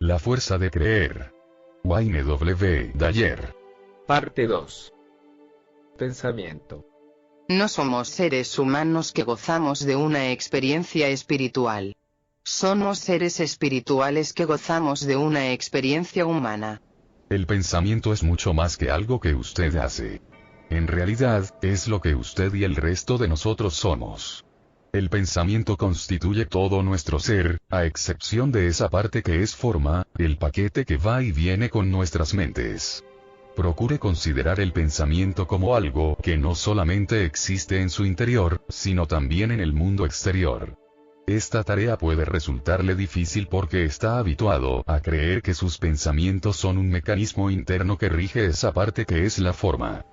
La fuerza de creer. Wayne W. Dyer. Parte 2. Pensamiento. No somos seres humanos que gozamos de una experiencia espiritual. Somos seres espirituales que gozamos de una experiencia humana. El pensamiento es mucho más que algo que usted hace. En realidad, es lo que usted y el resto de nosotros somos. El pensamiento constituye todo nuestro ser, a excepción de esa parte que es forma, el paquete que va y viene con nuestras mentes. Procure considerar el pensamiento como algo que no solamente existe en su interior, sino también en el mundo exterior. Esta tarea puede resultarle difícil porque está habituado a creer que sus pensamientos son un mecanismo interno que rige esa parte que es la forma.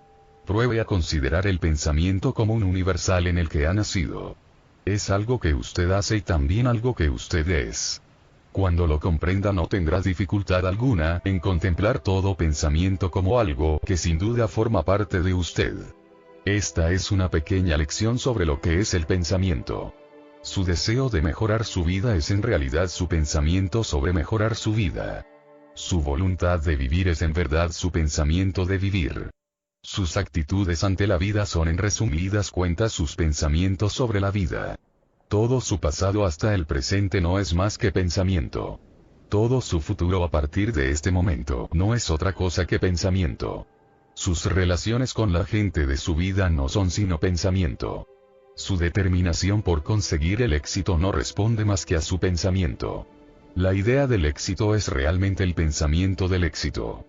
Pruebe a considerar el pensamiento como un universal en el que ha nacido. Es algo que usted hace y también algo que usted es. Cuando lo comprenda no tendrá dificultad alguna en contemplar todo pensamiento como algo que sin duda forma parte de usted. Esta es una pequeña lección sobre lo que es el pensamiento. Su deseo de mejorar su vida es en realidad su pensamiento sobre mejorar su vida. Su voluntad de vivir es en verdad su pensamiento de vivir. Sus actitudes ante la vida son en resumidas cuentas sus pensamientos sobre la vida. Todo su pasado hasta el presente no es más que pensamiento. Todo su futuro a partir de este momento no es otra cosa que pensamiento. Sus relaciones con la gente de su vida no son sino pensamiento. Su determinación por conseguir el éxito no responde más que a su pensamiento. La idea del éxito es realmente el pensamiento del éxito.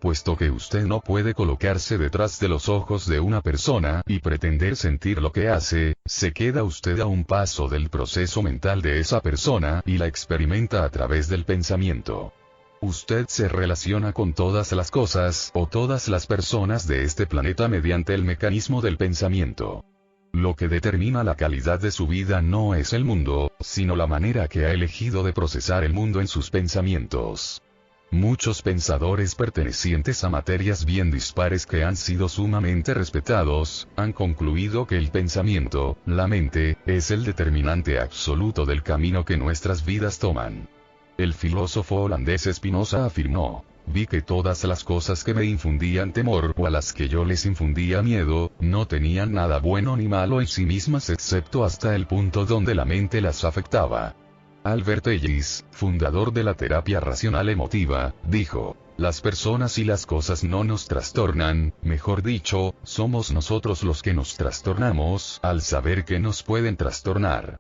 Puesto que usted no puede colocarse detrás de los ojos de una persona y pretender sentir lo que hace, se queda usted a un paso del proceso mental de esa persona y la experimenta a través del pensamiento. Usted se relaciona con todas las cosas o todas las personas de este planeta mediante el mecanismo del pensamiento. Lo que determina la calidad de su vida no es el mundo, sino la manera que ha elegido de procesar el mundo en sus pensamientos. Muchos pensadores pertenecientes a materias bien dispares que han sido sumamente respetados, han concluido que el pensamiento, la mente, es el determinante absoluto del camino que nuestras vidas toman. El filósofo holandés Spinoza afirmó: vi que todas las cosas que me infundían temor o a las que yo les infundía miedo, no tenían nada bueno ni malo en sí mismas excepto hasta el punto donde la mente las afectaba. Albert Ellis, fundador de la terapia racional emotiva, dijo: las personas y las cosas no nos trastornan, mejor dicho, somos nosotros los que nos trastornamos al saber que nos pueden trastornar.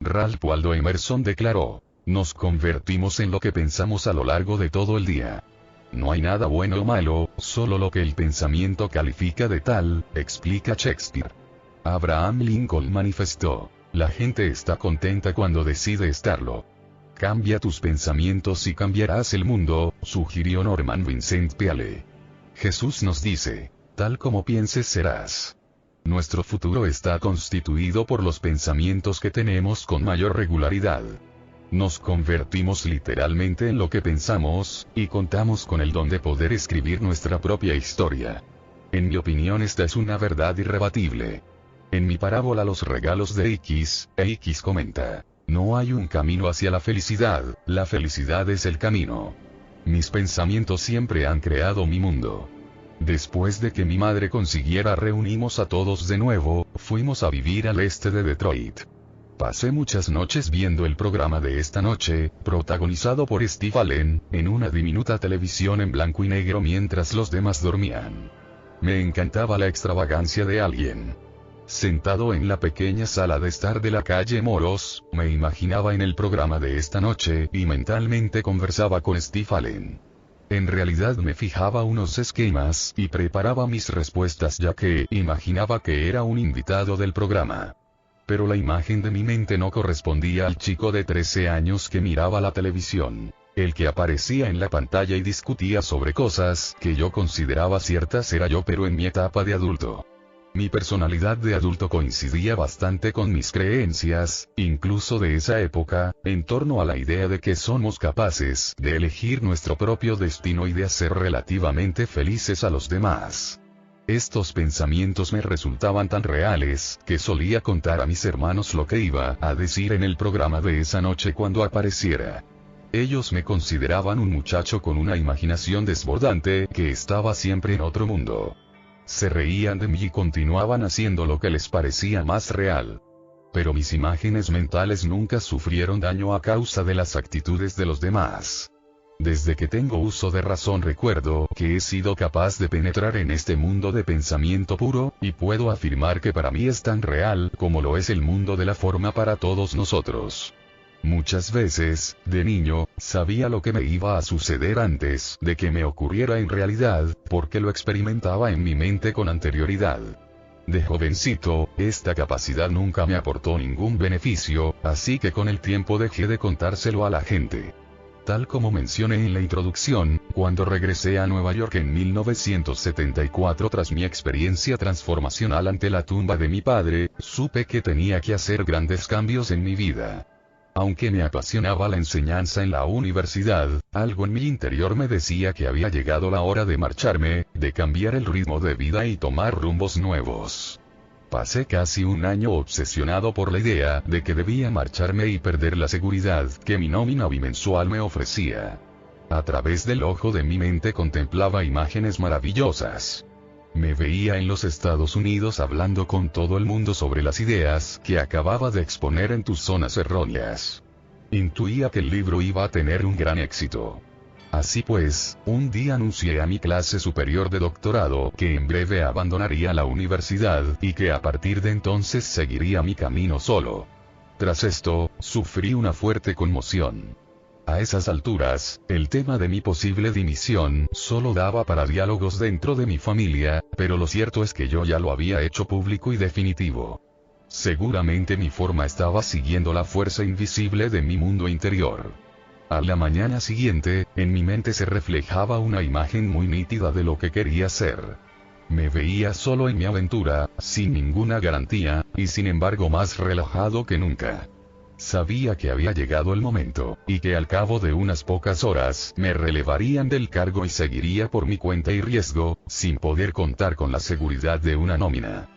Ralph Waldo Emerson declaró: nos convertimos en lo que pensamos a lo largo de todo el día. No hay nada bueno o malo, solo lo que el pensamiento califica de tal, explica Shakespeare. Abraham Lincoln manifestó: la gente está contenta cuando decide estarlo. Cambia tus pensamientos y cambiarás el mundo, sugirió Norman Vincent Peale. Jesús nos dice: tal como pienses serás. Nuestro futuro está constituido por los pensamientos que tenemos con mayor regularidad. Nos convertimos literalmente en lo que pensamos, y contamos con el don de poder escribir nuestra propia historia. En mi opinión esta es una verdad irrebatible. En mi parábola Los regalos de X, X comenta: no hay un camino hacia la felicidad es el camino. Mis pensamientos siempre han creado mi mundo. Después de que mi madre consiguiera reunimos a todos de nuevo, fuimos a vivir al este de Detroit. Pasé muchas noches viendo el programa de esta noche, protagonizado por Steve Allen, en una diminuta televisión en blanco y negro mientras los demás dormían. Me encantaba la extravagancia de alguien. Sentado en la pequeña sala de estar de la calle Moros, me imaginaba en el programa de esta noche y mentalmente conversaba con Steve Allen. En realidad me fijaba unos esquemas y preparaba mis respuestas ya que imaginaba que era un invitado del programa. Pero la imagen de mi mente no correspondía al chico de 13 años que miraba la televisión. El que aparecía en la pantalla y discutía sobre cosas que yo consideraba ciertas era yo, pero en mi etapa de adulto. Mi personalidad de adulto coincidía bastante con mis creencias, incluso de esa época, en torno a la idea de que somos capaces de elegir nuestro propio destino y de hacer relativamente felices a los demás. Estos pensamientos me resultaban tan reales, que solía contar a mis hermanos lo que iba a decir en el programa de esa noche cuando apareciera. Ellos me consideraban un muchacho con una imaginación desbordante, que estaba siempre en otro mundo. Se reían de mí y continuaban haciendo lo que les parecía más real. Pero mis imágenes mentales nunca sufrieron daño a causa de las actitudes de los demás. Desde que tengo uso de razón recuerdo que he sido capaz de penetrar en este mundo de pensamiento puro, y puedo afirmar que para mí es tan real como lo es el mundo de la forma para todos nosotros. Muchas veces, de niño, sabía lo que me iba a suceder antes de que me ocurriera en realidad, porque lo experimentaba en mi mente con anterioridad. De jovencito, esta capacidad nunca me aportó ningún beneficio, así que con el tiempo dejé de contárselo a la gente. Tal como mencioné en la introducción, cuando regresé a Nueva York en 1974 tras mi experiencia transformacional ante la tumba de mi padre, supe que tenía que hacer grandes cambios en mi vida. Aunque me apasionaba la enseñanza en la universidad, algo en mi interior me decía que había llegado la hora de marcharme, de cambiar el ritmo de vida y tomar rumbos nuevos. Pasé casi un año obsesionado por la idea de que debía marcharme y perder la seguridad que mi nómina bimensual me ofrecía. A través del ojo de mi mente contemplaba imágenes maravillosas. Me veía en los Estados Unidos hablando con todo el mundo sobre las ideas que acababa de exponer en tus zonas erróneas. Intuía que el libro iba a tener un gran éxito. Así pues, un día anuncié a mi clase superior de doctorado que en breve abandonaría la universidad y que a partir de entonces seguiría mi camino solo. Tras esto, sufrí una fuerte conmoción. A esas alturas, el tema de mi posible dimisión solo daba para diálogos dentro de mi familia, pero lo cierto es que yo ya lo había hecho público y definitivo. Seguramente mi forma estaba siguiendo la fuerza invisible de mi mundo interior. A la mañana siguiente, en mi mente se reflejaba una imagen muy nítida de lo que quería ser. Me veía solo en mi aventura, sin ninguna garantía, y sin embargo más relajado que nunca. Sabía que había llegado el momento, y que al cabo de unas pocas horas me relevarían del cargo y seguiría por mi cuenta y riesgo, sin poder contar con la seguridad de una nómina.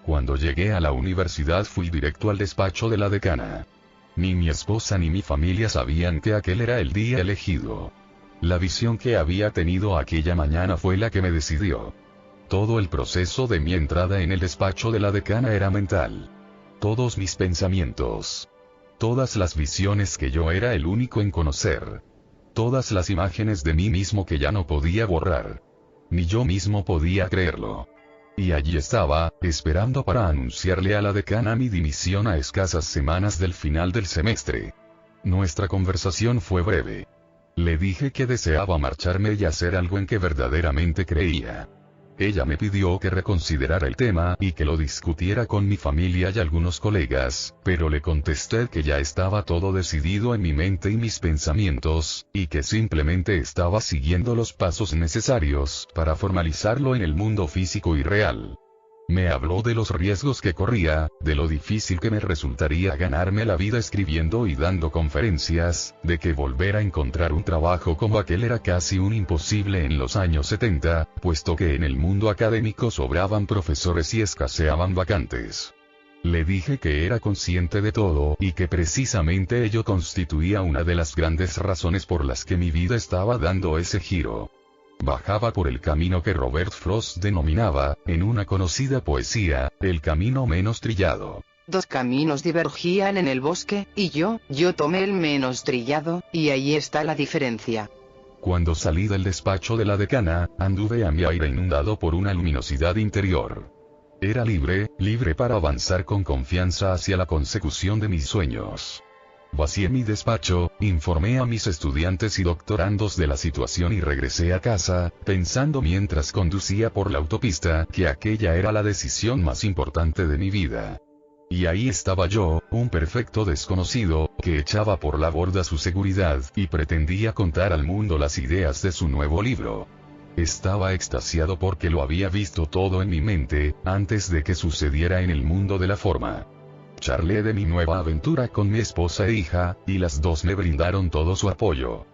Cuando llegué a la universidad fui directo al despacho de la decana. Ni mi esposa ni mi familia sabían que aquel era el día elegido. La visión que había tenido aquella mañana fue la que me decidió. Todo el proceso de mi entrada en el despacho de la decana era mental. Todos mis pensamientos. Todas las visiones que yo era el único en conocer. Todas las imágenes de mí mismo que ya no podía borrar. Ni yo mismo podía creerlo. Y allí estaba, esperando para anunciarle a la decana mi dimisión a escasas semanas del final del semestre. Nuestra conversación fue breve. Le dije que deseaba marcharme y hacer algo en que verdaderamente creía. Ella me pidió que reconsiderara el tema y que lo discutiera con mi familia y algunos colegas, pero le contesté que ya estaba todo decidido en mi mente y mis pensamientos, y que simplemente estaba siguiendo los pasos necesarios para formalizarlo en el mundo físico y real. Me habló de los riesgos que corría, de lo difícil que me resultaría ganarme la vida escribiendo y dando conferencias, de que volver a encontrar un trabajo como aquel era casi un imposible en los años 70, puesto que en el mundo académico sobraban profesores y escaseaban vacantes. Le dije que era consciente de todo y que precisamente ello constituía una de las grandes razones por las que mi vida estaba dando ese giro. Bajaba por el camino que Robert Frost denominaba, en una conocida poesía, el camino menos trillado. Dos caminos divergían en el bosque, y yo tomé el menos trillado, y ahí está la diferencia. Cuando salí del despacho de la decana, anduve a mi aire inundado por una luminosidad interior. Era libre para avanzar con confianza hacia la consecución de mis sueños. Vacié mi despacho, informé a mis estudiantes y doctorandos de la situación y regresé a casa, pensando mientras conducía por la autopista que aquella era la decisión más importante de mi vida. Y ahí estaba yo, un perfecto desconocido, que echaba por la borda su seguridad y pretendía contar al mundo las ideas de su nuevo libro. Estaba extasiado porque lo había visto todo en mi mente, antes de que sucediera en el mundo de la forma. Charlé de mi nueva aventura con mi esposa e hija, y las dos me brindaron todo su apoyo.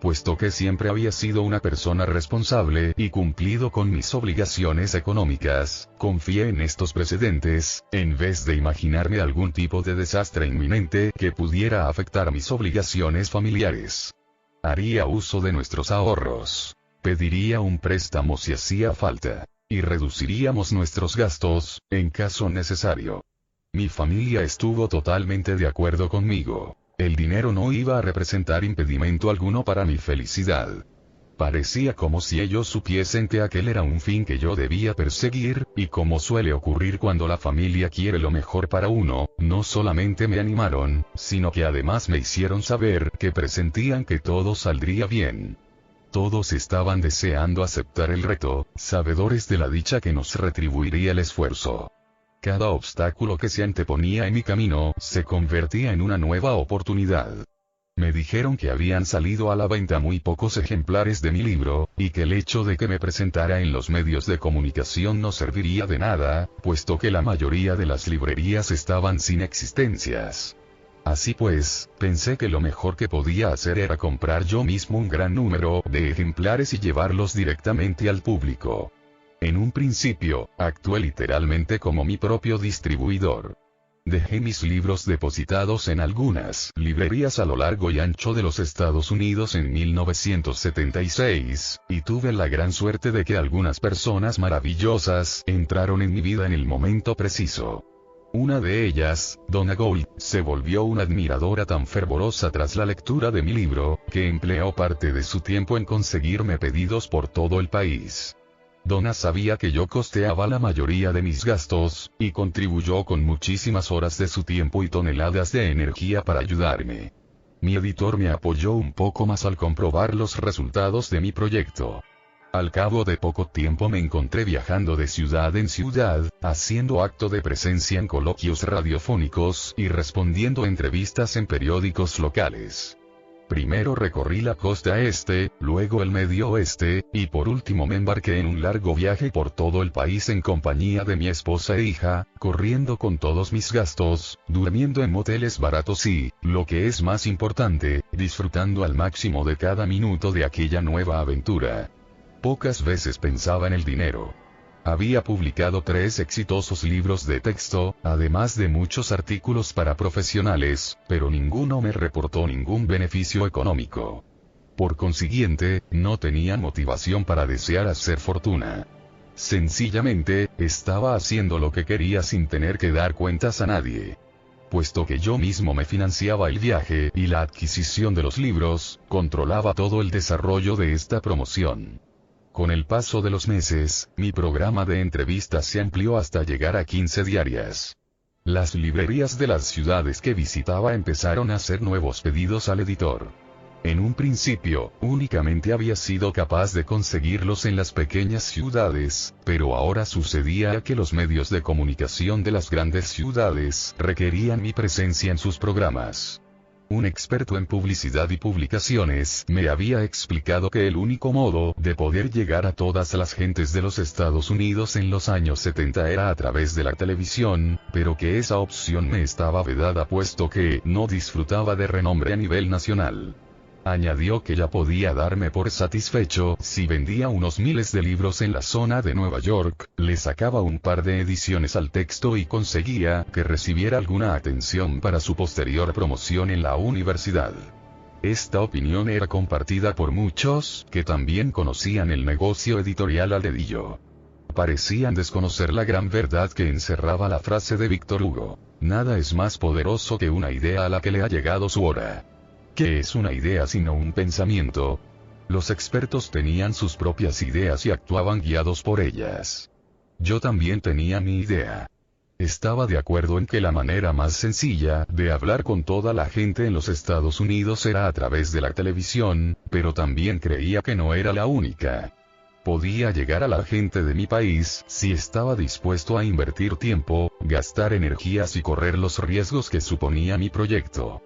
Puesto que siempre había sido una persona responsable y cumplido con mis obligaciones económicas, confié en estos precedentes, en vez de imaginarme algún tipo de desastre inminente que pudiera afectar mis obligaciones familiares. Haría uso de nuestros ahorros. Pediría un préstamo si hacía falta. Y reduciríamos nuestros gastos, en caso necesario. Mi familia estuvo totalmente de acuerdo conmigo. El dinero no iba a representar impedimento alguno para mi felicidad. Parecía como si ellos supiesen que aquel era un fin que yo debía perseguir, y como suele ocurrir cuando la familia quiere lo mejor para uno, no solamente me animaron, sino que además me hicieron saber que presentían que todo saldría bien. Todos estaban deseando aceptar el reto, sabedores de la dicha que nos retribuiría el esfuerzo. Cada obstáculo que se anteponía en mi camino se convertía en una nueva oportunidad. Me dijeron que habían salido a la venta muy pocos ejemplares de mi libro, y que el hecho de que me presentara en los medios de comunicación no serviría de nada, puesto que la mayoría de las librerías estaban sin existencias. Así pues, pensé que lo mejor que podía hacer era comprar yo mismo un gran número de ejemplares y llevarlos directamente al público. En un principio, actué literalmente como mi propio distribuidor. Dejé mis libros depositados en algunas librerías a lo largo y ancho de los Estados Unidos en 1976, y tuve la gran suerte de que algunas personas maravillosas entraron en mi vida en el momento preciso. Una de ellas, Donna Gould, se volvió una admiradora tan fervorosa tras la lectura de mi libro, que empleó parte de su tiempo en conseguirme pedidos por todo el país. Donna sabía que yo costeaba la mayoría de mis gastos, y contribuyó con muchísimas horas de su tiempo y toneladas de energía para ayudarme. Mi editor me apoyó un poco más al comprobar los resultados de mi proyecto. Al cabo de poco tiempo me encontré viajando de ciudad en ciudad, haciendo acto de presencia en coloquios radiofónicos y respondiendo entrevistas en periódicos locales. Primero recorrí la costa este, luego el medio oeste, y por último me embarqué en un largo viaje por todo el país en compañía de mi esposa e hija, corriendo con todos mis gastos, durmiendo en moteles baratos y, lo que es más importante, disfrutando al máximo de cada minuto de aquella nueva aventura. Pocas veces pensaba en el dinero. Había publicado 3 exitosos libros de texto, además de muchos artículos para profesionales, pero ninguno me reportó ningún beneficio económico. Por consiguiente, no tenía motivación para desear hacer fortuna. Sencillamente, estaba haciendo lo que quería sin tener que dar cuentas a nadie. Puesto que yo mismo me financiaba el viaje y la adquisición de los libros, controlaba todo el desarrollo de esta promoción. Con el paso de los meses, mi programa de entrevistas se amplió hasta llegar a 15 diarias. Las librerías de las ciudades que visitaba empezaron a hacer nuevos pedidos al editor. En un principio, únicamente había sido capaz de conseguirlos en las pequeñas ciudades, pero ahora sucedía que los medios de comunicación de las grandes ciudades requerían mi presencia en sus programas. Un experto en publicidad y publicaciones me había explicado que el único modo de poder llegar a todas las gentes de los Estados Unidos en los años 70 era a través de la televisión, pero que esa opción me estaba vedada puesto que no disfrutaba de renombre a nivel nacional. Añadió que ya podía darme por satisfecho si vendía unos miles de libros en la zona de Nueva York, le sacaba un par de ediciones al texto y conseguía que recibiera alguna atención para su posterior promoción en la universidad. Esta opinión era compartida por muchos que también conocían el negocio editorial al dedillo. Parecían desconocer la gran verdad que encerraba la frase de Víctor Hugo: nada es más poderoso que una idea a la que le ha llegado su hora. ¿Qué es una idea sino un pensamiento? Los expertos tenían sus propias ideas y actuaban guiados por ellas. Yo también tenía mi idea. Estaba de acuerdo en que la manera más sencilla de hablar con toda la gente en los Estados Unidos era a través de la televisión, pero también creía que no era la única. Podía llegar a la gente de mi país si estaba dispuesto a invertir tiempo, gastar energías y correr los riesgos que suponía mi proyecto.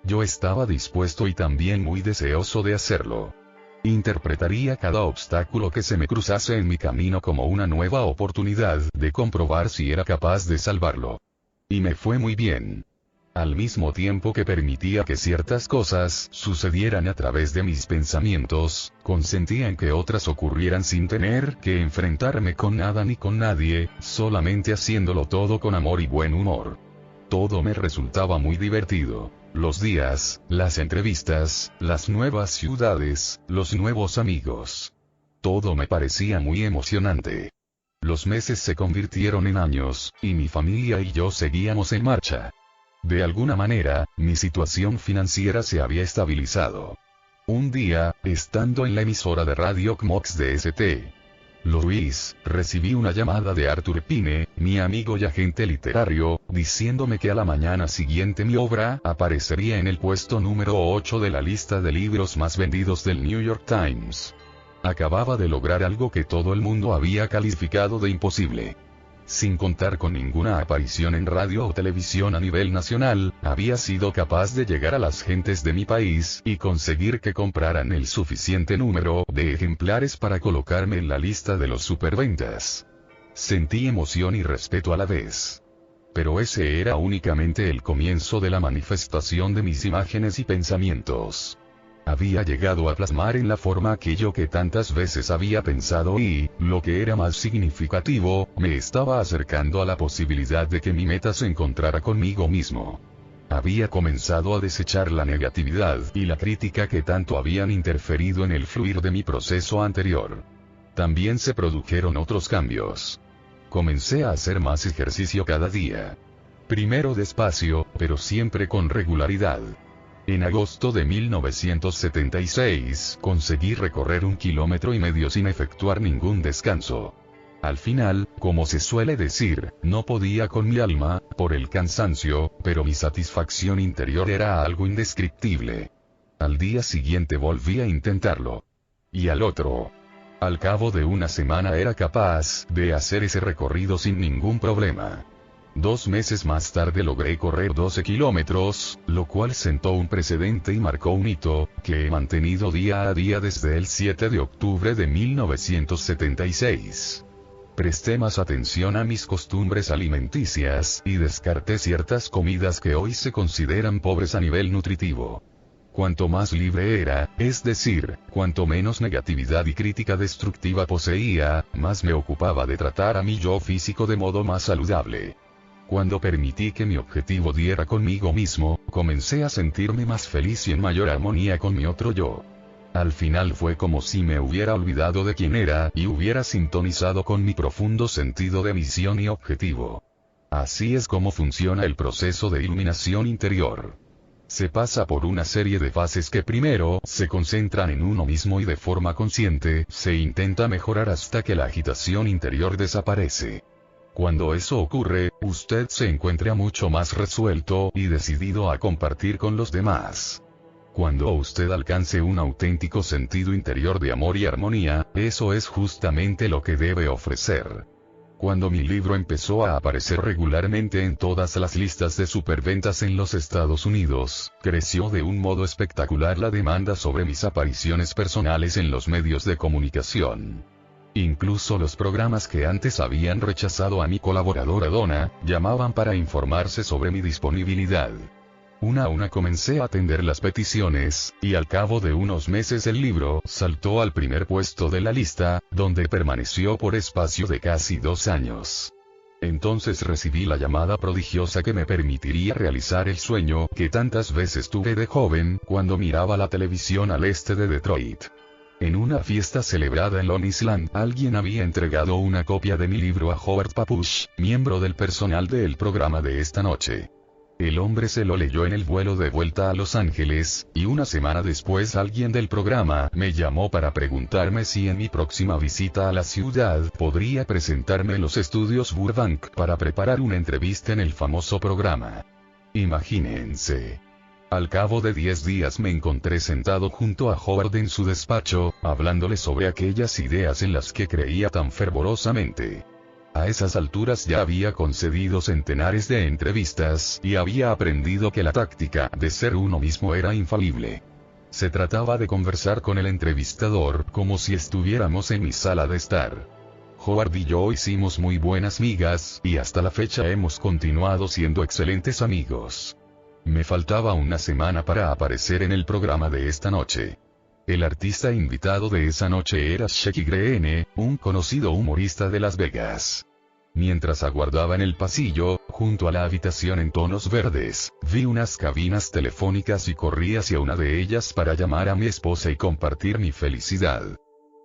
Yo estaba dispuesto y también muy deseoso de hacerlo. Interpretaría cada obstáculo que se me cruzase en mi camino como una nueva oportunidad de comprobar si era capaz de salvarlo. Y me fue muy bien. Al mismo tiempo que permitía que ciertas cosas sucedieran a través de mis pensamientos, consentía en que otras ocurrieran sin tener que enfrentarme con nada ni con nadie, solamente haciéndolo todo con amor y buen humor. Todo me resultaba muy divertido. Los días, las entrevistas, las nuevas ciudades, los nuevos amigos. Todo me parecía muy emocionante. Los meses se convirtieron en años, y mi familia y yo seguíamos en marcha. De alguna manera, mi situación financiera se había estabilizado. Un día, estando en la emisora de radio CMOX de St. Louis, recibí una llamada de Arthur Pine, mi amigo y agente literario, diciéndome que a la mañana siguiente mi obra aparecería en el puesto número 8 de la lista de libros más vendidos del New York Times. Acababa de lograr algo que todo el mundo había calificado de imposible. Sin contar con ninguna aparición en radio o televisión a nivel nacional, había sido capaz de llegar a las gentes de mi país y conseguir que compraran el suficiente número de ejemplares para colocarme en la lista de los superventas. Sentí emoción y respeto a la vez. Pero ese era únicamente el comienzo de la manifestación de mis imágenes y pensamientos. Había llegado a plasmar en la forma aquello que tantas veces había pensado y, lo que era más significativo, me estaba acercando a la posibilidad de que mi meta se encontrara conmigo mismo. Había comenzado a desechar la negatividad y la crítica que tanto habían interferido en el fluir de mi proceso anterior. También se produjeron otros cambios. Comencé a hacer más ejercicio cada día. Primero despacio, pero siempre con regularidad. En agosto de 1976, conseguí recorrer 1,5 kilómetros sin efectuar ningún descanso. Al final, como se suele decir, no podía con mi alma, por el cansancio, pero mi satisfacción interior era algo indescriptible. Al día siguiente volví a intentarlo. Y al otro. Al cabo de una semana era capaz de hacer ese recorrido sin ningún problema. 2 meses más tarde logré correr 12 kilómetros, lo cual sentó un precedente y marcó un hito, que he mantenido día a día desde el 7 de octubre de 1976. Presté más atención a mis costumbres alimenticias, y descarté ciertas comidas que hoy se consideran pobres a nivel nutritivo. Cuanto más libre era, es decir, cuanto menos negatividad y crítica destructiva poseía, más me ocupaba de tratar a mi yo físico de modo más saludable. Cuando permití que mi objetivo diera conmigo mismo, comencé a sentirme más feliz y en mayor armonía con mi otro yo. Al final fue como si me hubiera olvidado de quién era y hubiera sintonizado con mi profundo sentido de misión y objetivo. Así es como funciona el proceso de iluminación interior. Se pasa por una serie de fases que primero se concentran en uno mismo y de forma consciente se intenta mejorar hasta que la agitación interior desaparece. Cuando eso ocurre, usted se encuentra mucho más resuelto y decidido a compartir con los demás. Cuando usted alcance un auténtico sentido interior de amor y armonía, eso es justamente lo que debe ofrecer. Cuando mi libro empezó a aparecer regularmente en todas las listas de superventas en los Estados Unidos, creció de un modo espectacular la demanda sobre mis apariciones personales en los medios de comunicación. Incluso los programas que antes habían rechazado a mi colaboradora Donna, llamaban para informarse sobre mi disponibilidad. Una a una comencé a atender las peticiones, y al cabo de unos meses el libro saltó al primer puesto de la lista, donde permaneció por espacio de casi 2 años. Entonces recibí la llamada prodigiosa que me permitiría realizar el sueño que tantas veces tuve de joven cuando miraba la televisión al este de Detroit. En una fiesta celebrada en Long Island, alguien había entregado una copia de mi libro a Howard Papuch, miembro del personal del programa de esta noche. El hombre se lo leyó en el vuelo de vuelta a Los Ángeles, y una semana después alguien del programa me llamó para preguntarme si en mi próxima visita a la ciudad podría presentarme en los estudios Burbank para preparar una entrevista en el famoso programa. Imagínense. Al cabo de 10 días me encontré sentado junto a Howard en su despacho, hablándole sobre aquellas ideas en las que creía tan fervorosamente. A esas alturas ya había concedido centenares de entrevistas y había aprendido que la táctica de ser uno mismo era infalible. Se trataba de conversar con el entrevistador como si estuviéramos en mi sala de estar. Howard y yo hicimos muy buenas migas y hasta la fecha hemos continuado siendo excelentes amigos. Me faltaba una semana para aparecer en el programa de esta noche. El artista invitado de esa noche era Shecky Greene, un conocido humorista de Las Vegas. Mientras aguardaba en el pasillo, junto a la habitación en tonos verdes, vi unas cabinas telefónicas y corrí hacia una de ellas para llamar a mi esposa y compartir mi felicidad.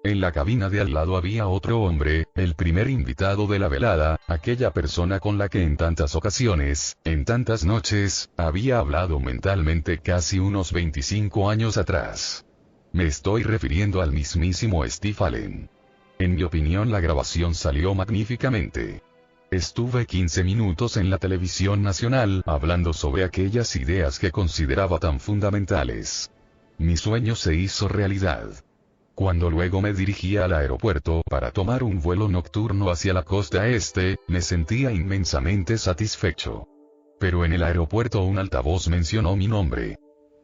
En la cabina de al lado había otro hombre, el primer invitado de la velada, aquella persona con la que en tantas ocasiones, en tantas noches, había hablado mentalmente casi unos 25 años atrás. Me estoy refiriendo al mismísimo Steve Allen. En mi opinión la grabación salió magníficamente. Estuve 15 minutos en la televisión nacional hablando sobre aquellas ideas que consideraba tan fundamentales. Mi sueño se hizo realidad. Cuando luego me dirigía al aeropuerto para tomar un vuelo nocturno hacia la costa este, me sentía inmensamente satisfecho. Pero en el aeropuerto un altavoz mencionó mi nombre.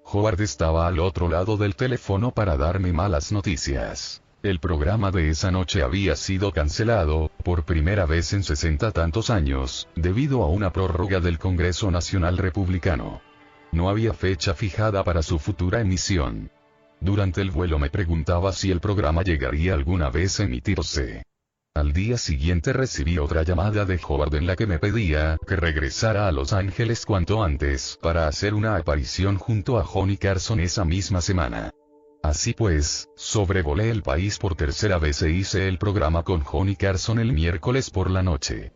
Howard estaba al otro lado del teléfono para darme malas noticias. El programa de esa noche había sido cancelado, por primera vez en 60 tantos años, debido a una prórroga del Congreso Nacional Republicano. No había fecha fijada para su futura emisión. Durante el vuelo me preguntaba si el programa llegaría alguna vez a emitirse. Al día siguiente recibí otra llamada de Howard en la que me pedía que regresara a Los Ángeles cuanto antes para hacer una aparición junto a Johnny Carson esa misma semana. Así pues, sobrevolé el país por tercera vez e hice el programa con Johnny Carson el miércoles por la noche.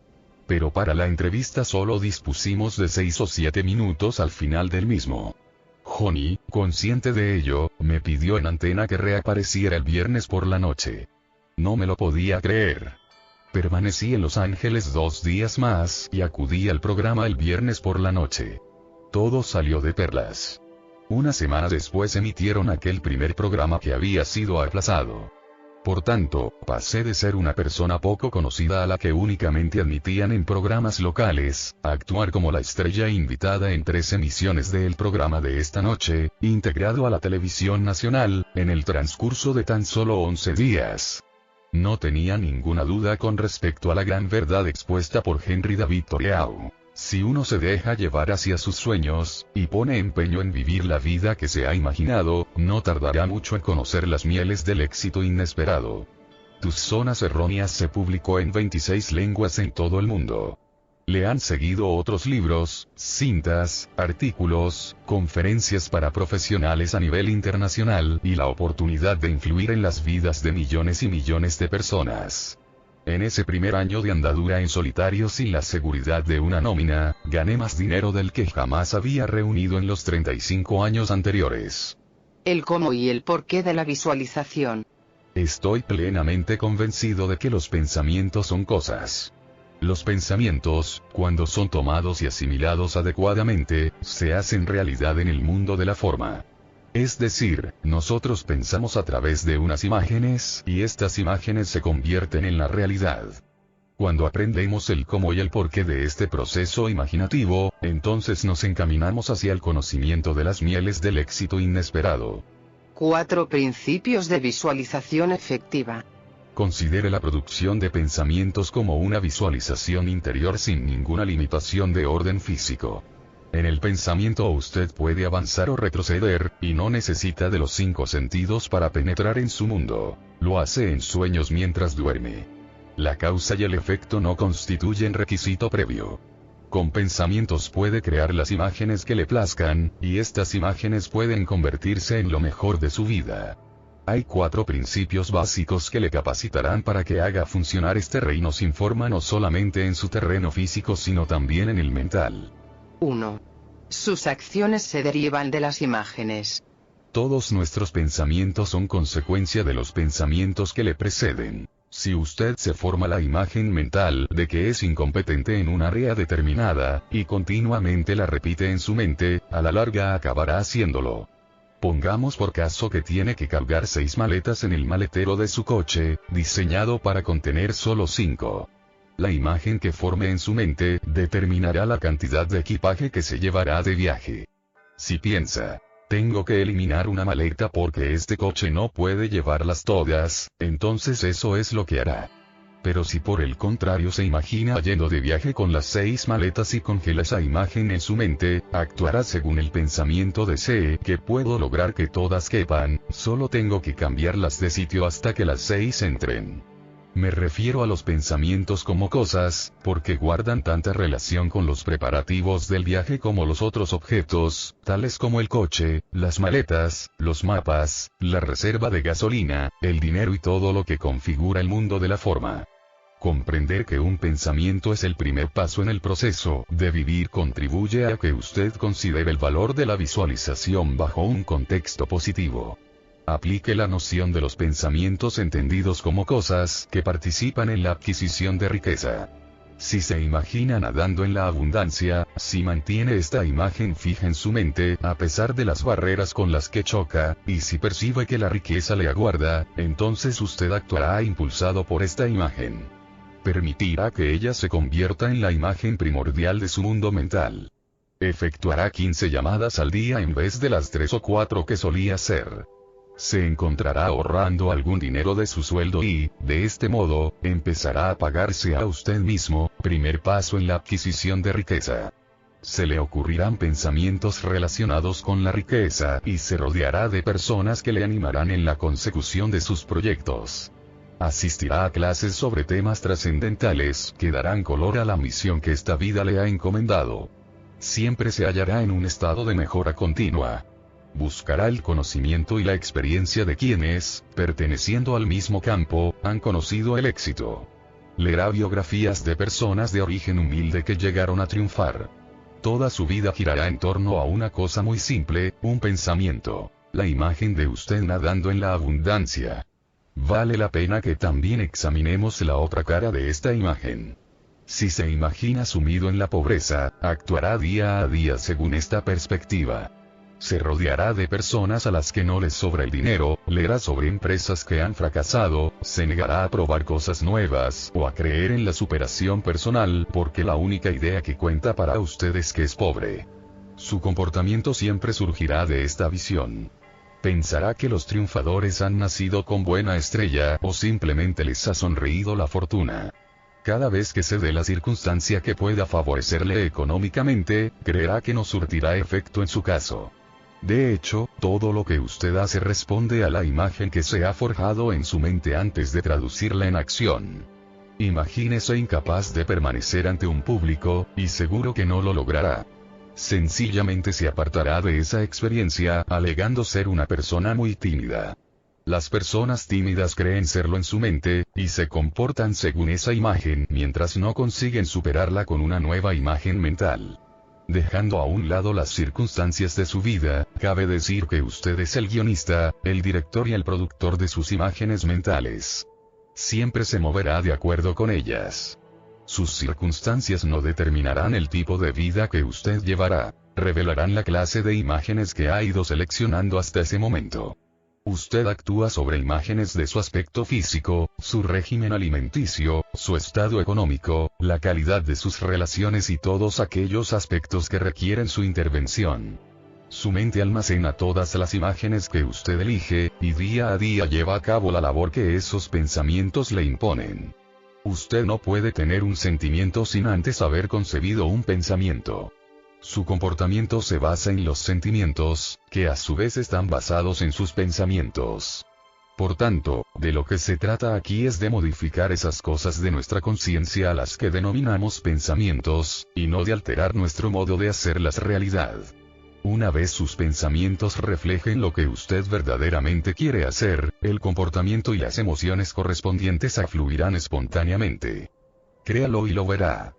Pero para la entrevista solo dispusimos de 6 o 7 minutos al final del mismo. Johnny, consciente de ello, me pidió en antena que reapareciera el viernes por la noche. No me lo podía creer. Permanecí en Los Ángeles 2 días más y acudí al programa el viernes por la noche. Todo salió de perlas. Una semana después emitieron aquel primer programa que había sido aplazado. Por tanto, pasé de ser una persona poco conocida a la que únicamente admitían en programas locales, a actuar como la estrella invitada en 3 emisiones del programa de esta noche, integrado a la televisión nacional, en el transcurso de tan solo 11 días. No tenía ninguna duda con respecto a la gran verdad expuesta por Henry David Thoreau. Si uno se deja llevar hacia sus sueños, y pone empeño en vivir la vida que se ha imaginado, no tardará mucho en conocer las mieles del éxito inesperado. Tus zonas erróneas se publicó en 26 lenguas en todo el mundo. Le han seguido otros libros, cintas, artículos, conferencias para profesionales a nivel internacional y la oportunidad de influir en las vidas de millones y millones de personas. En ese primer año de andadura en solitario sin la seguridad de una nómina, gané más dinero del que jamás había reunido en los 35 años anteriores. El cómo y el porqué de la visualización. Estoy plenamente convencido de que los pensamientos son cosas. Los pensamientos, cuando son tomados y asimilados adecuadamente, se hacen realidad en el mundo de la forma. Es decir, nosotros pensamos a través de unas imágenes, y estas imágenes se convierten en la realidad. Cuando aprendemos el cómo y el porqué de este proceso imaginativo, entonces nos encaminamos hacia el conocimiento de las mieles del éxito inesperado. 4 principios de visualización efectiva. Considere la producción de pensamientos como una visualización interior sin ninguna limitación de orden físico. En el pensamiento usted puede avanzar o retroceder, y no necesita de los 5 sentidos para penetrar en su mundo. Lo hace en sueños mientras duerme. La causa y el efecto no constituyen requisito previo. Con pensamientos puede crear las imágenes que le plazcan, y estas imágenes pueden convertirse en lo mejor de su vida. Hay 4 principios básicos que le capacitarán para que haga funcionar este reino sin forma no solamente en su terreno físico sino también en el mental. 1. Sus acciones se derivan de las imágenes. Todos nuestros pensamientos son consecuencia de los pensamientos que le preceden. Si usted se forma la imagen mental de que es incompetente en un área determinada, y continuamente la repite en su mente, a la larga acabará haciéndolo. Pongamos por caso que tiene que cargar 6 maletas en el maletero de su coche, diseñado para contener solo 5. La imagen que forme en su mente, determinará la cantidad de equipaje que se llevará de viaje. Si piensa, tengo que eliminar una maleta porque este coche no puede llevarlas todas, entonces eso es lo que hará. Pero si por el contrario se imagina yendo de viaje con las 6 maletas y congela esa imagen en su mente, actuará según el pensamiento desee que puedo lograr que todas quepan, solo tengo que cambiarlas de sitio hasta que las 6 entren. Me refiero a los pensamientos como cosas, porque guardan tanta relación con los preparativos del viaje como los otros objetos, tales como el coche, las maletas, los mapas, la reserva de gasolina, el dinero y todo lo que configura el mundo de la forma. Comprender que un pensamiento es el primer paso en el proceso de vivir contribuye a que usted considere el valor de la visualización bajo un contexto positivo. Aplique la noción de los pensamientos entendidos como cosas que participan en la adquisición de riqueza. Si se imagina nadando en la abundancia, si mantiene esta imagen fija en su mente a pesar de las barreras con las que choca, y si percibe que la riqueza le aguarda, entonces usted actuará impulsado por esta imagen. Permitirá que ella se convierta en la imagen primordial de su mundo mental. Efectuará 15 llamadas al día en vez de las 3 o 4 que solía hacer. Se encontrará ahorrando algún dinero de su sueldo y, de este modo, empezará a pagarse a usted mismo, primer paso en la adquisición de riqueza. Se le ocurrirán pensamientos relacionados con la riqueza y se rodeará de personas que le animarán en la consecución de sus proyectos. Asistirá a clases sobre temas trascendentales que darán color a la misión que esta vida le ha encomendado. Siempre se hallará en un estado de mejora continua. Buscará el conocimiento y la experiencia de quienes, perteneciendo al mismo campo, han conocido el éxito. Leerá biografías de personas de origen humilde que llegaron a triunfar. Toda su vida girará en torno a una cosa muy simple, un pensamiento, la imagen de usted nadando en la abundancia. Vale la pena que también examinemos la otra cara de esta imagen. Si se imagina sumido en la pobreza, actuará día a día según esta perspectiva. Se rodeará de personas a las que no les sobra el dinero, leerá sobre empresas que han fracasado, se negará a probar cosas nuevas o a creer en la superación personal porque la única idea que cuenta para usted es que es pobre. Su comportamiento siempre surgirá de esta visión. Pensará que los triunfadores han nacido con buena estrella o simplemente les ha sonreído la fortuna. Cada vez que se dé la circunstancia que pueda favorecerle económicamente, creerá que no surtirá efecto en su caso. De hecho, todo lo que usted hace responde a la imagen que se ha forjado en su mente antes de traducirla en acción. Imagínese incapaz de permanecer ante un público, y seguro que no lo logrará. Sencillamente se apartará de esa experiencia, alegando ser una persona muy tímida. Las personas tímidas creen serlo en su mente, y se comportan según esa imagen mientras no consiguen superarla con una nueva imagen mental. Dejando a un lado las circunstancias de su vida, cabe decir que usted es el guionista, el director y el productor de sus imágenes mentales. Siempre se moverá de acuerdo con ellas. Sus circunstancias no determinarán el tipo de vida que usted llevará, revelarán la clase de imágenes que ha ido seleccionando hasta ese momento. Usted actúa sobre imágenes de su aspecto físico, su régimen alimenticio, su estado económico, la calidad de sus relaciones y todos aquellos aspectos que requieren su intervención. Su mente almacena todas las imágenes que usted elige, y día a día lleva a cabo la labor que esos pensamientos le imponen. Usted no puede tener un sentimiento sin antes haber concebido un pensamiento. Su comportamiento se basa en los sentimientos, que a su vez están basados en sus pensamientos. Por tanto, de lo que se trata aquí es de modificar esas cosas de nuestra conciencia a las que denominamos pensamientos, y no de alterar nuestro modo de hacerlas realidad. Una vez sus pensamientos reflejen lo que usted verdaderamente quiere hacer, el comportamiento y las emociones correspondientes afluirán espontáneamente. Créalo y lo verá.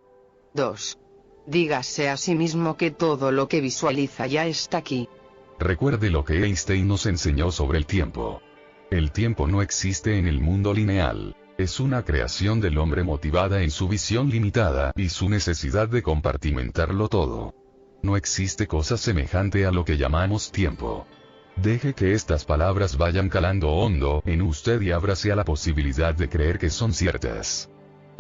2. Dígase a sí mismo que todo lo que visualiza ya está aquí. Recuerde lo que Einstein nos enseñó sobre el tiempo. El tiempo no existe en el mundo lineal. Es una creación del hombre motivada en su visión limitada y su necesidad de compartimentarlo todo. No existe cosa semejante a lo que llamamos tiempo. Deje que estas palabras vayan calando hondo en usted y ábrase a la posibilidad de creer que son ciertas.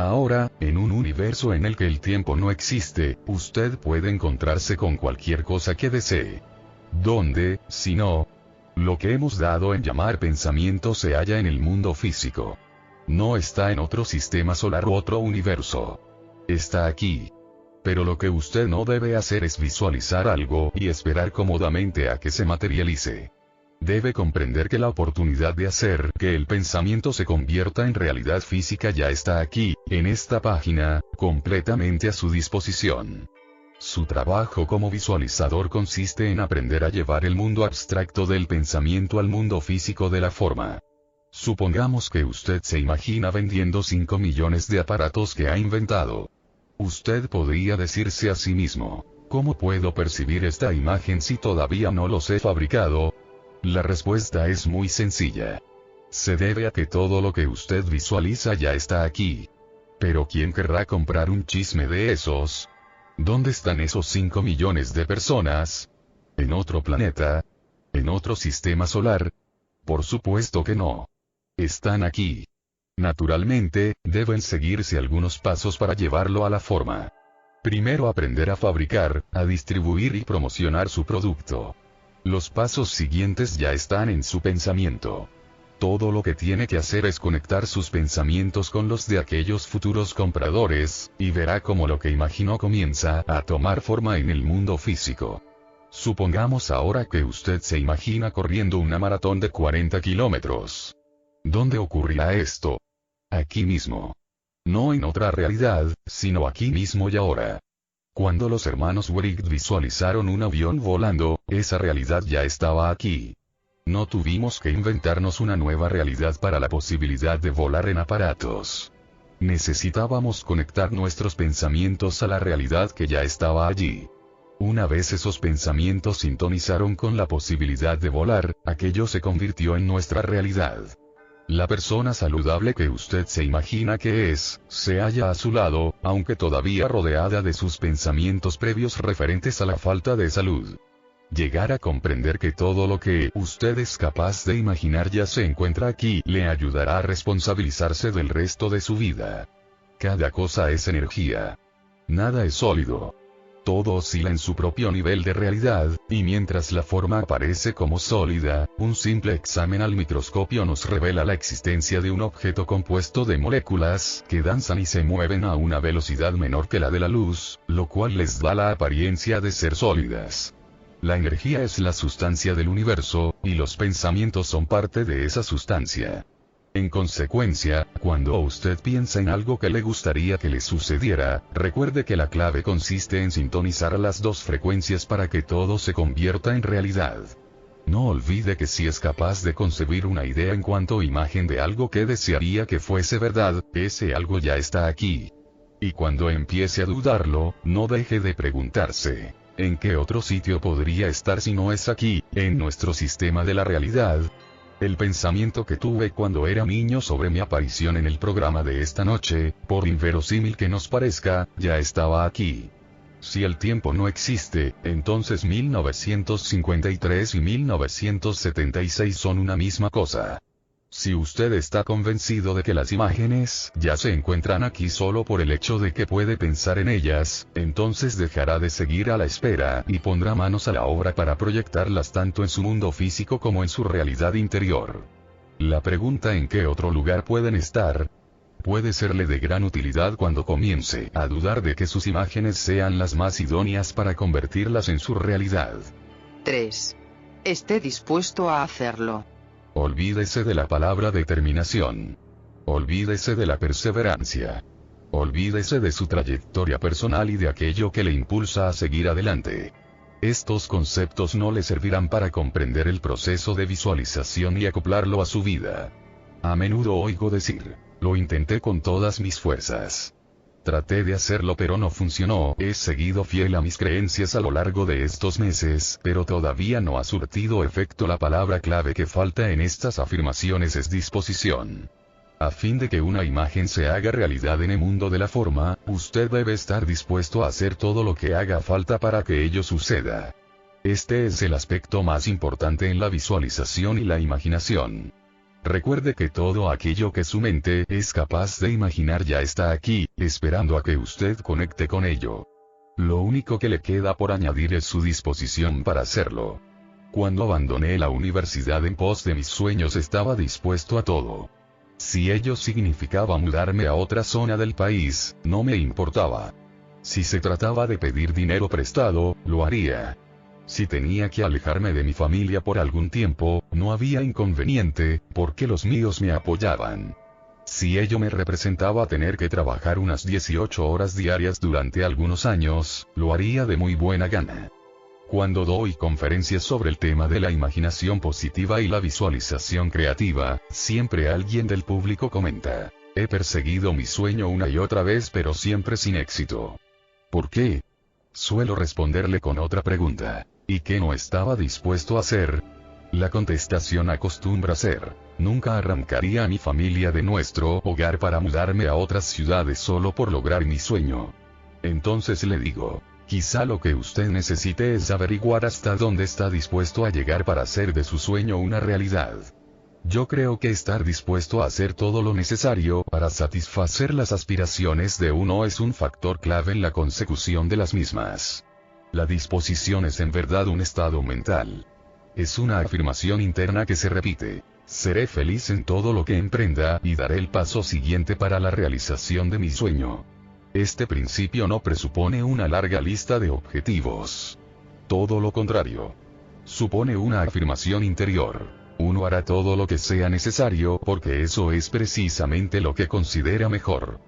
Ahora, en un universo en el que el tiempo no existe, usted puede encontrarse con cualquier cosa que desee. ¿Dónde, si no? Lo que hemos dado en llamar pensamiento se halla en el mundo físico. No está en otro sistema solar u otro universo. Está aquí. Pero lo que usted no debe hacer es visualizar algo y esperar cómodamente a que se materialice. Debe comprender que la oportunidad de hacer que el pensamiento se convierta en realidad física ya está aquí, en esta página, completamente a su disposición. Su trabajo como visualizador consiste en aprender a llevar el mundo abstracto del pensamiento al mundo físico de la forma. Supongamos que usted se imagina vendiendo 5 millones de aparatos que ha inventado. Usted podría decirse a sí mismo, ¿cómo puedo percibir esta imagen si todavía no los he fabricado? La respuesta es muy sencilla. Se debe a que todo lo que usted visualiza ya está aquí. Pero ¿quién querrá comprar un chisme de esos? ¿Dónde están esos 5 millones de personas? ¿En otro planeta? ¿En otro sistema solar? Por supuesto que no. Están aquí. Naturalmente, deben seguirse algunos pasos para llevarlo a la forma. Primero aprender a fabricar, a distribuir y promocionar su producto. Los pasos siguientes ya están en su pensamiento. Todo lo que tiene que hacer es conectar sus pensamientos con los de aquellos futuros compradores, y verá cómo lo que imaginó comienza a tomar forma en el mundo físico. Supongamos ahora que usted se imagina corriendo una maratón de 40 kilómetros. ¿Dónde ocurrirá esto? Aquí mismo. No en otra realidad, sino aquí mismo y ahora. Cuando los hermanos Wright visualizaron un avión volando, esa realidad ya estaba aquí. No tuvimos que inventarnos una nueva realidad para la posibilidad de volar en aparatos. Necesitábamos conectar nuestros pensamientos a la realidad que ya estaba allí. Una vez esos pensamientos sintonizaron con la posibilidad de volar, aquello se convirtió en nuestra realidad. La persona saludable que usted se imagina que es, se halla a su lado, aunque todavía rodeada de sus pensamientos previos referentes a la falta de salud. Llegar a comprender que todo lo que usted es capaz de imaginar ya se encuentra aquí le ayudará a responsabilizarse del resto de su vida. Cada cosa es energía. Nada es sólido. Todo oscila en su propio nivel de realidad, y mientras la forma aparece como sólida, un simple examen al microscopio nos revela la existencia de un objeto compuesto de moléculas que danzan y se mueven a una velocidad menor que la de la luz, lo cual les da la apariencia de ser sólidas. La energía es la sustancia del universo, y los pensamientos son parte de esa sustancia. En consecuencia, cuando usted piensa en algo que le gustaría que le sucediera, recuerde que la clave consiste en sintonizar las dos frecuencias para que todo se convierta en realidad. No olvide que si es capaz de concebir una idea en cuanto a imagen de algo que desearía que fuese verdad, ese algo ya está aquí. Y cuando empiece a dudarlo, no deje de preguntarse, ¿en qué otro sitio podría estar si no es aquí, en nuestro sistema de la realidad? El pensamiento que tuve cuando era niño sobre mi aparición en el programa de esta noche, por inverosímil que nos parezca, ya estaba aquí. Si el tiempo no existe, entonces 1953 y 1976 son una misma cosa. Si usted está convencido de que las imágenes ya se encuentran aquí solo por el hecho de que puede pensar en ellas, entonces dejará de seguir a la espera y pondrá manos a la obra para proyectarlas tanto en su mundo físico como en su realidad interior. La pregunta ¿en qué otro lugar pueden estar? Puede serle de gran utilidad cuando comience a dudar de que sus imágenes sean las más idóneas para convertirlas en su realidad. 3. Esté dispuesto a hacerlo. Olvídese de la palabra determinación. Olvídese de la perseverancia. Olvídese de su trayectoria personal y de aquello que le impulsa a seguir adelante. Estos conceptos no le servirán para comprender el proceso de visualización y acoplarlo a su vida. A menudo oigo decir, lo intenté con todas mis fuerzas. Traté de hacerlo pero no funcionó. He seguido fiel a mis creencias a lo largo de estos meses, pero todavía no ha surtido efecto. La palabra clave que falta en estas afirmaciones es disposición. A fin de que una imagen se haga realidad en el mundo de la forma, usted debe estar dispuesto a hacer todo lo que haga falta para que ello suceda. Este es el aspecto más importante en la visualización y la imaginación. Recuerde que todo aquello que su mente es capaz de imaginar ya está aquí, esperando a que usted conecte con ello. Lo único que le queda por añadir es su disposición para hacerlo. Cuando abandoné la universidad en pos de mis sueños estaba dispuesto a todo. Si ello significaba mudarme a otra zona del país, no me importaba. Si se trataba de pedir dinero prestado, lo haría. Si tenía que alejarme de mi familia por algún tiempo, no había inconveniente, porque los míos me apoyaban. Si ello me representaba tener que trabajar unas 18 horas diarias durante algunos años, lo haría de muy buena gana. Cuando doy conferencias sobre el tema de la imaginación positiva y la visualización creativa, siempre alguien del público comenta: he perseguido mi sueño una y otra vez pero siempre sin éxito. ¿Por qué? Suelo responderle con otra pregunta: ¿y qué no estaba dispuesto a hacer? La contestación acostumbra ser: nunca arrancaría a mi familia de nuestro hogar para mudarme a otras ciudades solo por lograr mi sueño. Entonces le digo: quizá lo que usted necesite es averiguar hasta dónde está dispuesto a llegar para hacer de su sueño una realidad. Yo creo que estar dispuesto a hacer todo lo necesario para satisfacer las aspiraciones de uno es un factor clave en la consecución de las mismas. La disposición es en verdad un estado mental. Es una afirmación interna que se repite: seré feliz en todo lo que emprenda y daré el paso siguiente para la realización de mi sueño. Este principio no presupone una larga lista de objetivos. Todo lo contrario. Supone una afirmación interior: uno hará todo lo que sea necesario porque eso es precisamente lo que considera mejor.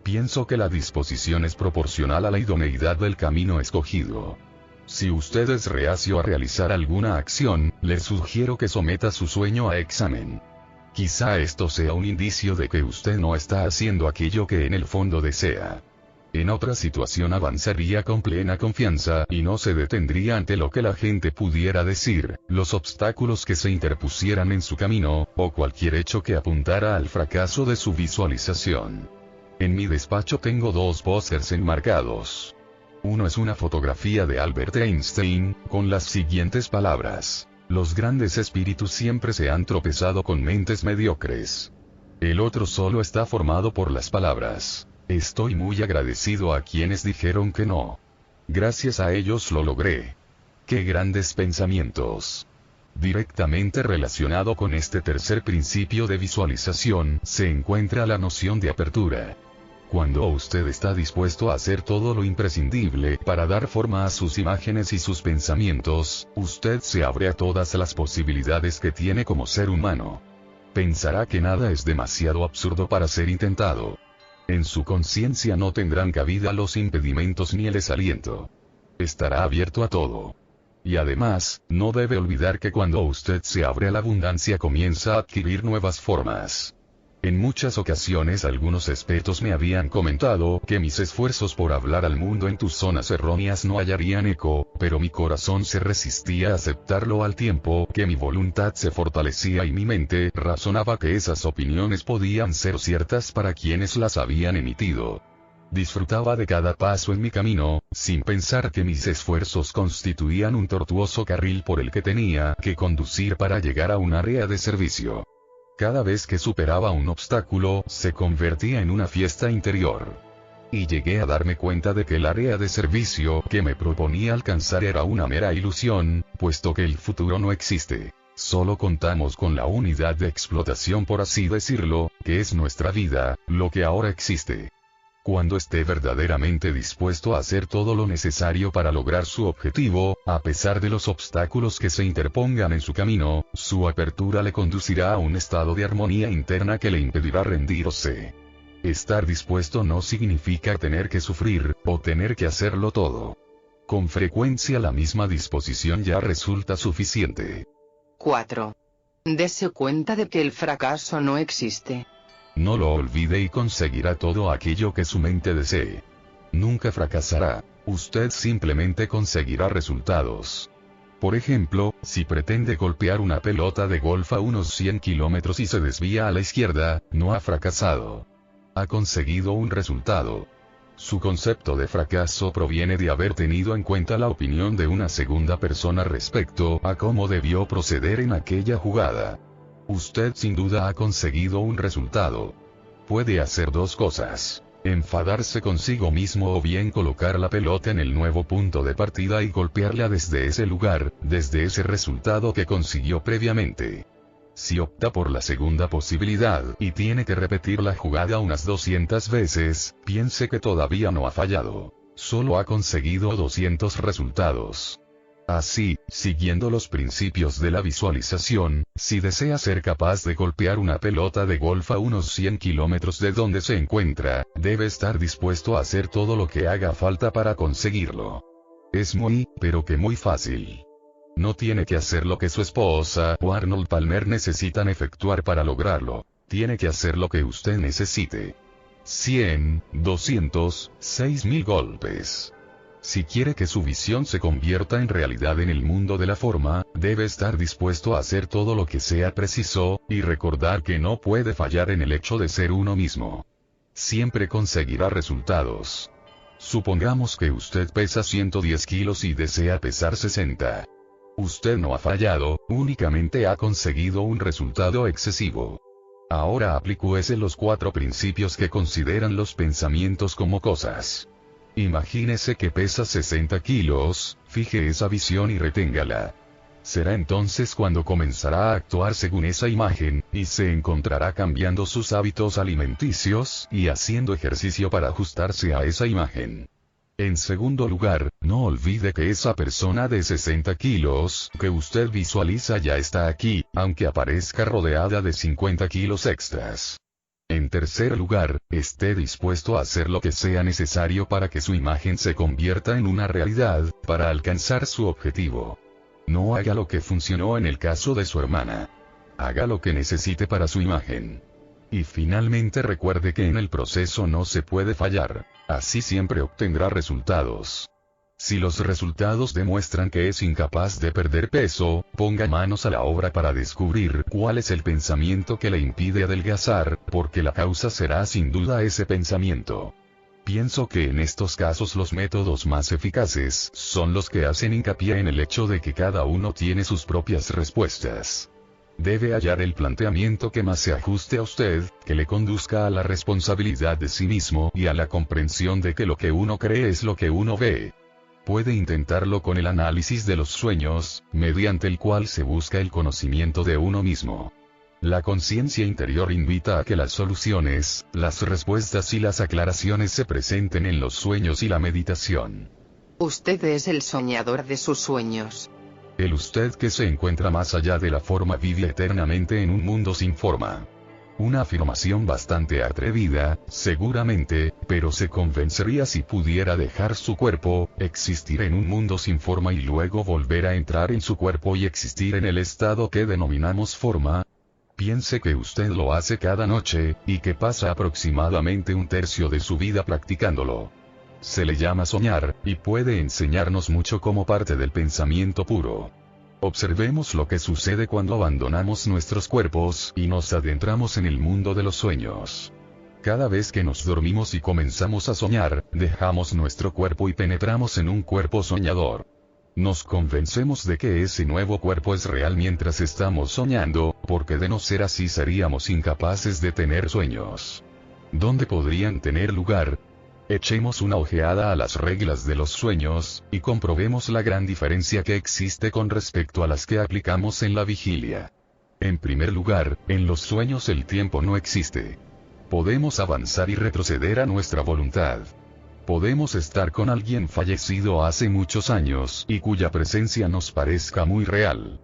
Pienso que la disposición es proporcional a la idoneidad del camino escogido. Si usted es reacio a realizar alguna acción, le sugiero que someta su sueño a examen. Quizá esto sea un indicio de que usted no está haciendo aquello que en el fondo desea. En otra situación avanzaría con plena confianza y no se detendría ante lo que la gente pudiera decir, los obstáculos que se interpusieran en su camino, o cualquier hecho que apuntara al fracaso de su visualización. En mi despacho tengo 2 pósters enmarcados. Uno es una fotografía de Albert Einstein, con las siguientes palabras: los grandes espíritus siempre se han tropezado con mentes mediocres. El otro solo está formado por las palabras: estoy muy agradecido a quienes dijeron que no. Gracias a ellos lo logré. ¡Qué grandes pensamientos! Directamente relacionado con este tercer principio de visualización, se encuentra la noción de apertura. Cuando usted está dispuesto a hacer todo lo imprescindible para dar forma a sus imágenes y sus pensamientos, usted se abre a todas las posibilidades que tiene como ser humano. Pensará que nada es demasiado absurdo para ser intentado. En su conciencia no tendrán cabida los impedimentos ni el desaliento. Estará abierto a todo. Y además, no debe olvidar que cuando usted se abre a la abundancia comienza a adquirir nuevas formas. En muchas ocasiones algunos expertos me habían comentado que mis esfuerzos por hablar al mundo en tus zonas erróneas no hallarían eco, pero mi corazón se resistía a aceptarlo al tiempo que mi voluntad se fortalecía y mi mente razonaba que esas opiniones podían ser ciertas para quienes las habían emitido. Disfrutaba de cada paso en mi camino, sin pensar que mis esfuerzos constituían un tortuoso carril por el que tenía que conducir para llegar a un área de servicio. Cada vez que superaba un obstáculo, se convertía en una fiesta interior. Y llegué a darme cuenta de que el área de servicio que me proponía alcanzar era una mera ilusión, puesto que el futuro no existe. Solo contamos con la unidad de explotación, por así decirlo, que es nuestra vida, lo que ahora existe. Cuando esté verdaderamente dispuesto a hacer todo lo necesario para lograr su objetivo, a pesar de los obstáculos que se interpongan en su camino, su apertura le conducirá a un estado de armonía interna que le impedirá rendirse. Estar dispuesto no significa tener que sufrir, o tener que hacerlo todo. Con frecuencia la misma disposición ya resulta suficiente. 4. Dese cuenta de que el fracaso no existe. No lo olvide y conseguirá todo aquello que su mente desee. Nunca fracasará, usted simplemente conseguirá resultados. Por ejemplo, si pretende golpear una pelota de golf a unos 100 kilómetros y se desvía a la izquierda, no ha fracasado. Ha conseguido un resultado. Su concepto de fracaso proviene de haber tenido en cuenta la opinión de una segunda persona respecto a cómo debió proceder en aquella jugada. Usted sin duda ha conseguido un resultado. Puede hacer 2 cosas: enfadarse consigo mismo o bien colocar la pelota en el nuevo punto de partida y golpearla desde ese lugar, desde ese resultado que consiguió previamente. Si opta por la segunda posibilidad y tiene que repetir la jugada unas 200 veces, piense que todavía no ha fallado. Solo ha conseguido 200 resultados. Así, siguiendo los principios de la visualización, si desea ser capaz de golpear una pelota de golf a unos 100 kilómetros de donde se encuentra, debe estar dispuesto a hacer todo lo que haga falta para conseguirlo. Es muy, pero que muy fácil. No tiene que hacer lo que su esposa o Arnold Palmer necesitan efectuar para lograrlo. Tiene que hacer lo que usted necesite. 100, 200, 6.000 golpes. Si quiere que su visión se convierta en realidad en el mundo de la forma, debe estar dispuesto a hacer todo lo que sea preciso, y recordar que no puede fallar en el hecho de ser uno mismo. Siempre conseguirá resultados. Supongamos que usted pesa 110 kilos y desea pesar 60. Usted no ha fallado, únicamente ha conseguido un resultado excesivo. Ahora aplíquese los 4 principios que consideran los pensamientos como cosas. Imagínese que pesa 60 kilos, fije esa visión y reténgala. Será entonces cuando comenzará a actuar según esa imagen, y se encontrará cambiando sus hábitos alimenticios, y haciendo ejercicio para ajustarse a esa imagen. En segundo lugar, no olvide que esa persona de 60 kilos, que usted visualiza ya está aquí, aunque aparezca rodeada de 50 kilos extras. En tercer lugar, esté dispuesto a hacer lo que sea necesario para que su imagen se convierta en una realidad, para alcanzar su objetivo. No haga lo que funcionó en el caso de su hermana. Haga lo que necesite para su imagen. Y finalmente recuerde que en el proceso no se puede fallar. Así siempre obtendrá resultados. Si los resultados demuestran que es incapaz de perder peso, ponga manos a la obra para descubrir cuál es el pensamiento que le impide adelgazar, porque la causa será sin duda ese pensamiento. Pienso que en estos casos los métodos más eficaces son los que hacen hincapié en el hecho de que cada uno tiene sus propias respuestas. Debe hallar el planteamiento que más se ajuste a usted, que le conduzca a la responsabilidad de sí mismo y a la comprensión de que lo que uno cree es lo que uno ve. Puede intentarlo con el análisis de los sueños, mediante el cual se busca el conocimiento de uno mismo. La conciencia interior invita a que las soluciones, las respuestas y las aclaraciones se presenten en los sueños y la meditación. Usted es el soñador de sus sueños. El usted que se encuentra más allá de la forma vive eternamente en un mundo sin forma. Una afirmación bastante atrevida, seguramente, pero se convencería si pudiera dejar su cuerpo, existir en un mundo sin forma y luego volver a entrar en su cuerpo y existir en el estado que denominamos forma. Piense que usted lo hace cada noche, y que pasa aproximadamente un tercio de su vida practicándolo. Se le llama soñar, y puede enseñarnos mucho como parte del pensamiento puro. Observemos lo que sucede cuando abandonamos nuestros cuerpos y nos adentramos en el mundo de los sueños. Cada vez que nos dormimos y comenzamos a soñar, dejamos nuestro cuerpo y penetramos en un cuerpo soñador. Nos convencemos de que ese nuevo cuerpo es real mientras estamos soñando, porque de no ser así seríamos incapaces de tener sueños. ¿Dónde podrían tener lugar? Echemos una ojeada a las reglas de los sueños, y comprobemos la gran diferencia que existe con respecto a las que aplicamos en la vigilia. En primer lugar, en los sueños el tiempo no existe. Podemos avanzar y retroceder a nuestra voluntad. Podemos estar con alguien fallecido hace muchos años y cuya presencia nos parezca muy real.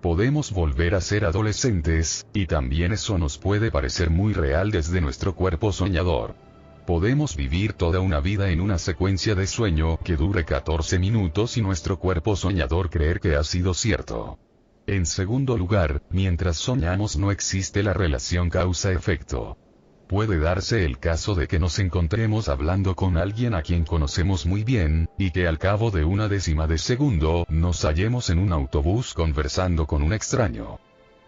Podemos volver a ser adolescentes, y también eso nos puede parecer muy real desde nuestro cuerpo soñador. Podemos vivir toda una vida en una secuencia de sueño que dure 14 minutos y nuestro cuerpo soñador creer que ha sido cierto. En segundo lugar, mientras soñamos no existe la relación causa-efecto. Puede darse el caso de que nos encontremos hablando con alguien a quien conocemos muy bien, y que al cabo de una décima de segundo nos hallemos en un autobús conversando con un extraño.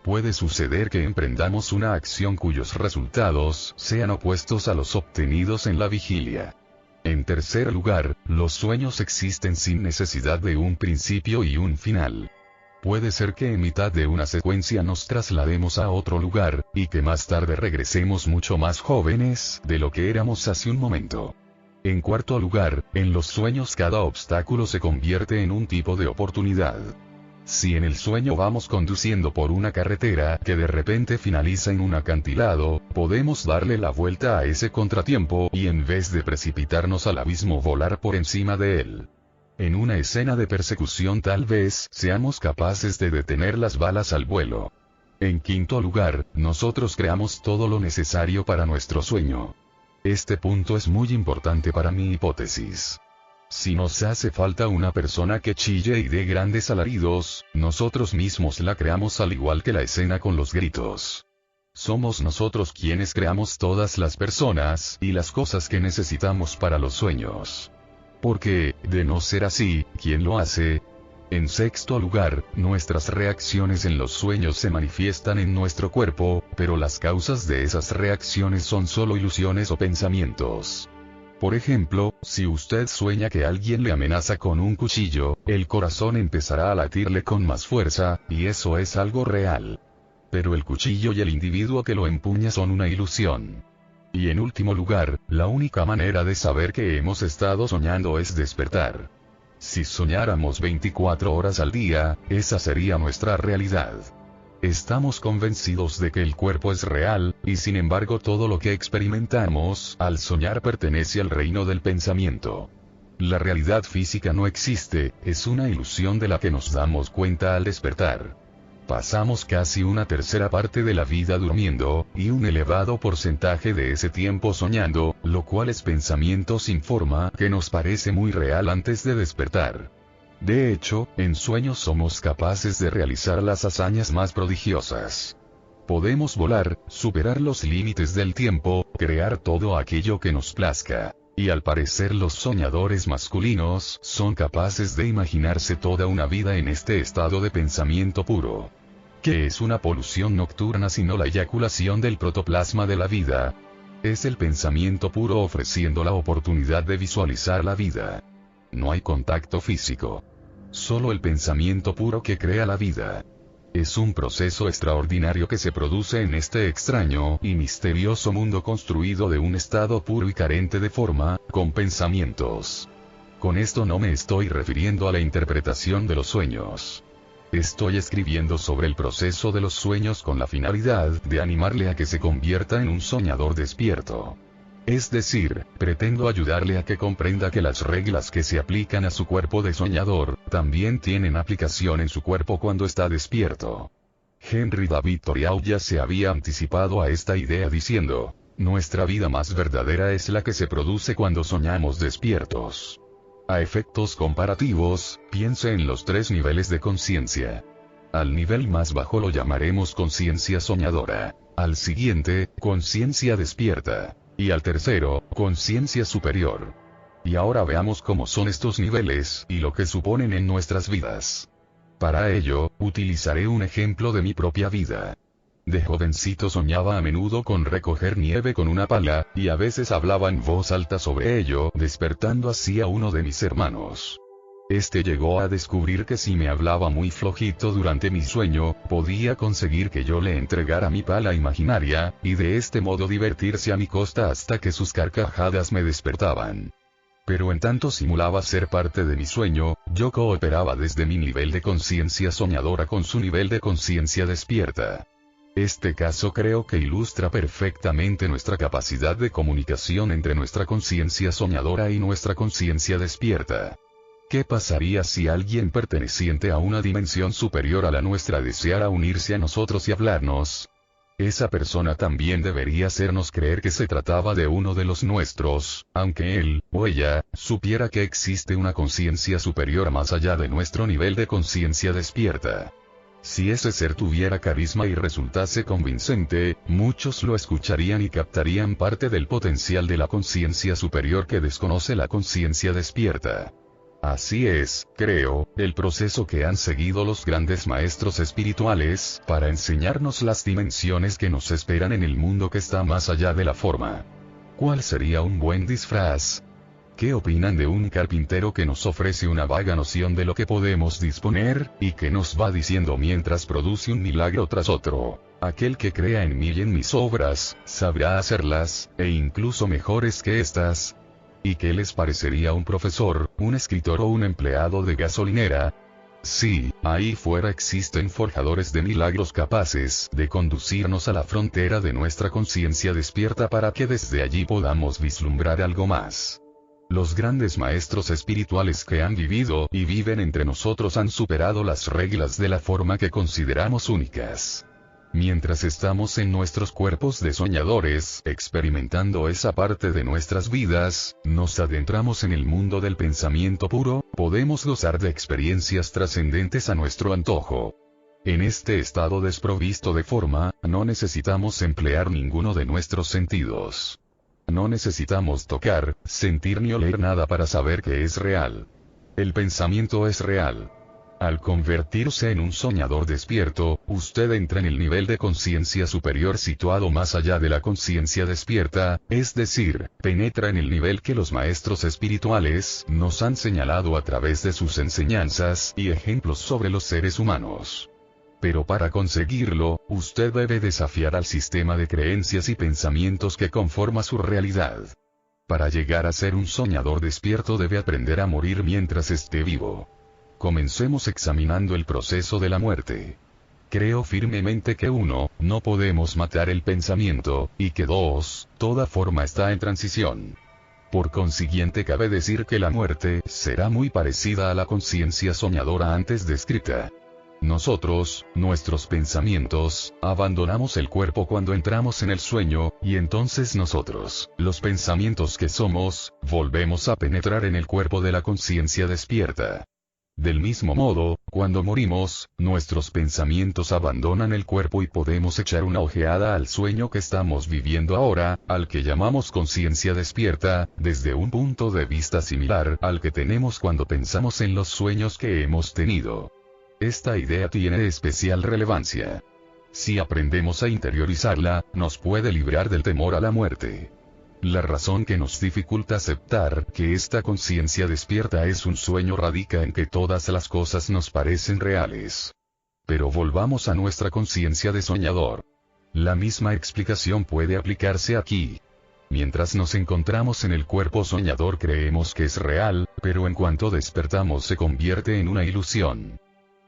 Puede suceder que emprendamos una acción cuyos resultados sean opuestos a los obtenidos en la vigilia. En tercer lugar, los sueños existen sin necesidad de un principio y un final. Puede ser que en mitad de una secuencia nos traslademos a otro lugar, y que más tarde regresemos mucho más jóvenes de lo que éramos hace un momento. En cuarto lugar, en los sueños cada obstáculo se convierte en un tipo de oportunidad. Si en el sueño vamos conduciendo por una carretera que de repente finaliza en un acantilado, podemos darle la vuelta a ese contratiempo y en vez de precipitarnos al abismo volar por encima de él. en una escena de persecución tal vez seamos capaces de detener las balas al vuelo. En quinto lugar, nosotros creamos todo lo necesario para nuestro sueño. Este punto es muy importante para mi hipótesis. Si nos hace falta una persona que chille y dé grandes alaridos, nosotros mismos la creamos al igual que la escena con los gritos. Somos nosotros quienes creamos todas las personas y las cosas que necesitamos para los sueños. Porque, de no ser así, ¿quién lo hace? En sexto lugar, nuestras reacciones en los sueños se manifiestan en nuestro cuerpo, pero las causas de esas reacciones son solo ilusiones o pensamientos. Por ejemplo, si usted sueña que alguien le amenaza con un cuchillo, el corazón empezará a latirle con más fuerza, y eso es algo real. Pero el cuchillo y el individuo que lo empuña son una ilusión. Y en último lugar, la única manera de saber que hemos estado soñando es despertar. Si soñáramos 24 horas al día, esa sería nuestra realidad. Estamos convencidos de que el cuerpo es real, y sin embargo todo lo que experimentamos al soñar pertenece al reino del pensamiento. La realidad física no existe, es una ilusión de la que nos damos cuenta al despertar. Pasamos casi una tercera parte de la vida durmiendo, y un elevado porcentaje de ese tiempo soñando, lo cual es pensamiento sin forma que nos parece muy real antes de despertar. De hecho, en sueños somos capaces de realizar las hazañas más prodigiosas. Podemos volar, superar los límites del tiempo, crear todo aquello que nos plazca. Y al parecer los soñadores masculinos son capaces de imaginarse toda una vida en este estado de pensamiento puro. ¿Qué es una polución nocturna sino la eyaculación del protoplasma de la vida? Es el pensamiento puro ofreciendo la oportunidad de visualizar la vida. No hay contacto físico. Solo el pensamiento puro que crea la vida. Es un proceso extraordinario que se produce en este extraño y misterioso mundo construido de un estado puro y carente de forma, con pensamientos. Con esto no me estoy refiriendo a la interpretación de los sueños. Estoy escribiendo sobre el proceso de los sueños con la finalidad de animarle a que se convierta en un soñador despierto. Es decir, pretendo ayudarle a que comprenda que las reglas que se aplican a su cuerpo de soñador, también tienen aplicación en su cuerpo cuando está despierto. Henry David Thoreau ya se había anticipado a esta idea diciendo, nuestra vida más verdadera es la que se produce cuando soñamos despiertos. A efectos comparativos, piense en los 3 niveles de conciencia. Al nivel más bajo lo llamaremos conciencia soñadora, al siguiente, conciencia despierta. Y al tercero, conciencia superior. Y ahora veamos cómo son estos niveles, y lo que suponen en nuestras vidas. Para ello, utilizaré un ejemplo de mi propia vida. De jovencito soñaba a menudo con recoger nieve con una pala, y a veces hablaba en voz alta sobre ello, despertando así a uno de mis hermanos. Este llegó a descubrir que si me hablaba muy flojito durante mi sueño, podía conseguir que yo le entregara mi pala imaginaria, y de este modo divertirse a mi costa hasta que sus carcajadas me despertaban. Pero en tanto simulaba ser parte de mi sueño, yo cooperaba desde mi nivel de conciencia soñadora con su nivel de conciencia despierta. Este caso creo que ilustra perfectamente nuestra capacidad de comunicación entre nuestra conciencia soñadora y nuestra conciencia despierta. ¿Qué pasaría si alguien perteneciente a una dimensión superior a la nuestra deseara unirse a nosotros y hablarnos? Esa persona también debería hacernos creer que se trataba de uno de los nuestros, aunque él, o ella, supiera que existe una conciencia superior más allá de nuestro nivel de conciencia despierta. Si ese ser tuviera carisma y resultase convincente, muchos lo escucharían y captarían parte del potencial de la conciencia superior que desconoce la conciencia despierta. Así es, creo, el proceso que han seguido los grandes maestros espirituales, para enseñarnos las dimensiones que nos esperan en el mundo que está más allá de la forma. ¿Cuál sería un buen disfraz? ¿Qué opinan de un carpintero que nos ofrece una vaga noción de lo que podemos disponer, y que nos va diciendo mientras produce un milagro tras otro? Aquel que crea en mí y en mis obras, sabrá hacerlas, e incluso mejores que estas. ¿Y qué les parecería un profesor, un escritor o un empleado de gasolinera? Sí, ahí fuera existen forjadores de milagros capaces de conducirnos a la frontera de nuestra conciencia despierta para que desde allí podamos vislumbrar algo más. Los grandes maestros espirituales que han vivido y viven entre nosotros han superado las reglas de la forma que consideramos únicas. Mientras estamos en nuestros cuerpos de soñadores, experimentando esa parte de nuestras vidas, nos adentramos en el mundo del pensamiento puro, podemos gozar de experiencias trascendentes a nuestro antojo. En este estado desprovisto de forma, no necesitamos emplear ninguno de nuestros sentidos. No necesitamos tocar, sentir ni oler nada para saber que es real. El pensamiento es real. Al convertirse en un soñador despierto, usted entra en el nivel de conciencia superior situado más allá de la conciencia despierta, es decir, penetra en el nivel que los maestros espirituales nos han señalado a través de sus enseñanzas y ejemplos sobre los seres humanos. Pero para conseguirlo, usted debe desafiar al sistema de creencias y pensamientos que conforma su realidad. Para llegar a ser un soñador despierto debe aprender a morir mientras esté vivo. Comencemos examinando el proceso de la muerte. Creo firmemente que 1, no podemos matar el pensamiento, y que 2, toda forma está en transición. Por consiguiente cabe decir que la muerte será muy parecida a la conciencia soñadora antes descrita. Nosotros, nuestros pensamientos, abandonamos el cuerpo cuando entramos en el sueño, y entonces nosotros, los pensamientos que somos, volvemos a penetrar en el cuerpo de la conciencia despierta. Del mismo modo, cuando morimos, nuestros pensamientos abandonan el cuerpo y podemos echar una ojeada al sueño que estamos viviendo ahora, al que llamamos conciencia despierta, desde un punto de vista similar al que tenemos cuando pensamos en los sueños que hemos tenido. Esta idea tiene especial relevancia. Si aprendemos a interiorizarla, nos puede librar del temor a la muerte. La razón que nos dificulta aceptar que esta conciencia despierta es un sueño radica en que todas las cosas nos parecen reales. Pero volvamos a nuestra conciencia de soñador. La misma explicación puede aplicarse aquí. Mientras nos encontramos en el cuerpo soñador creemos que es real, pero en cuanto despertamos se convierte en una ilusión.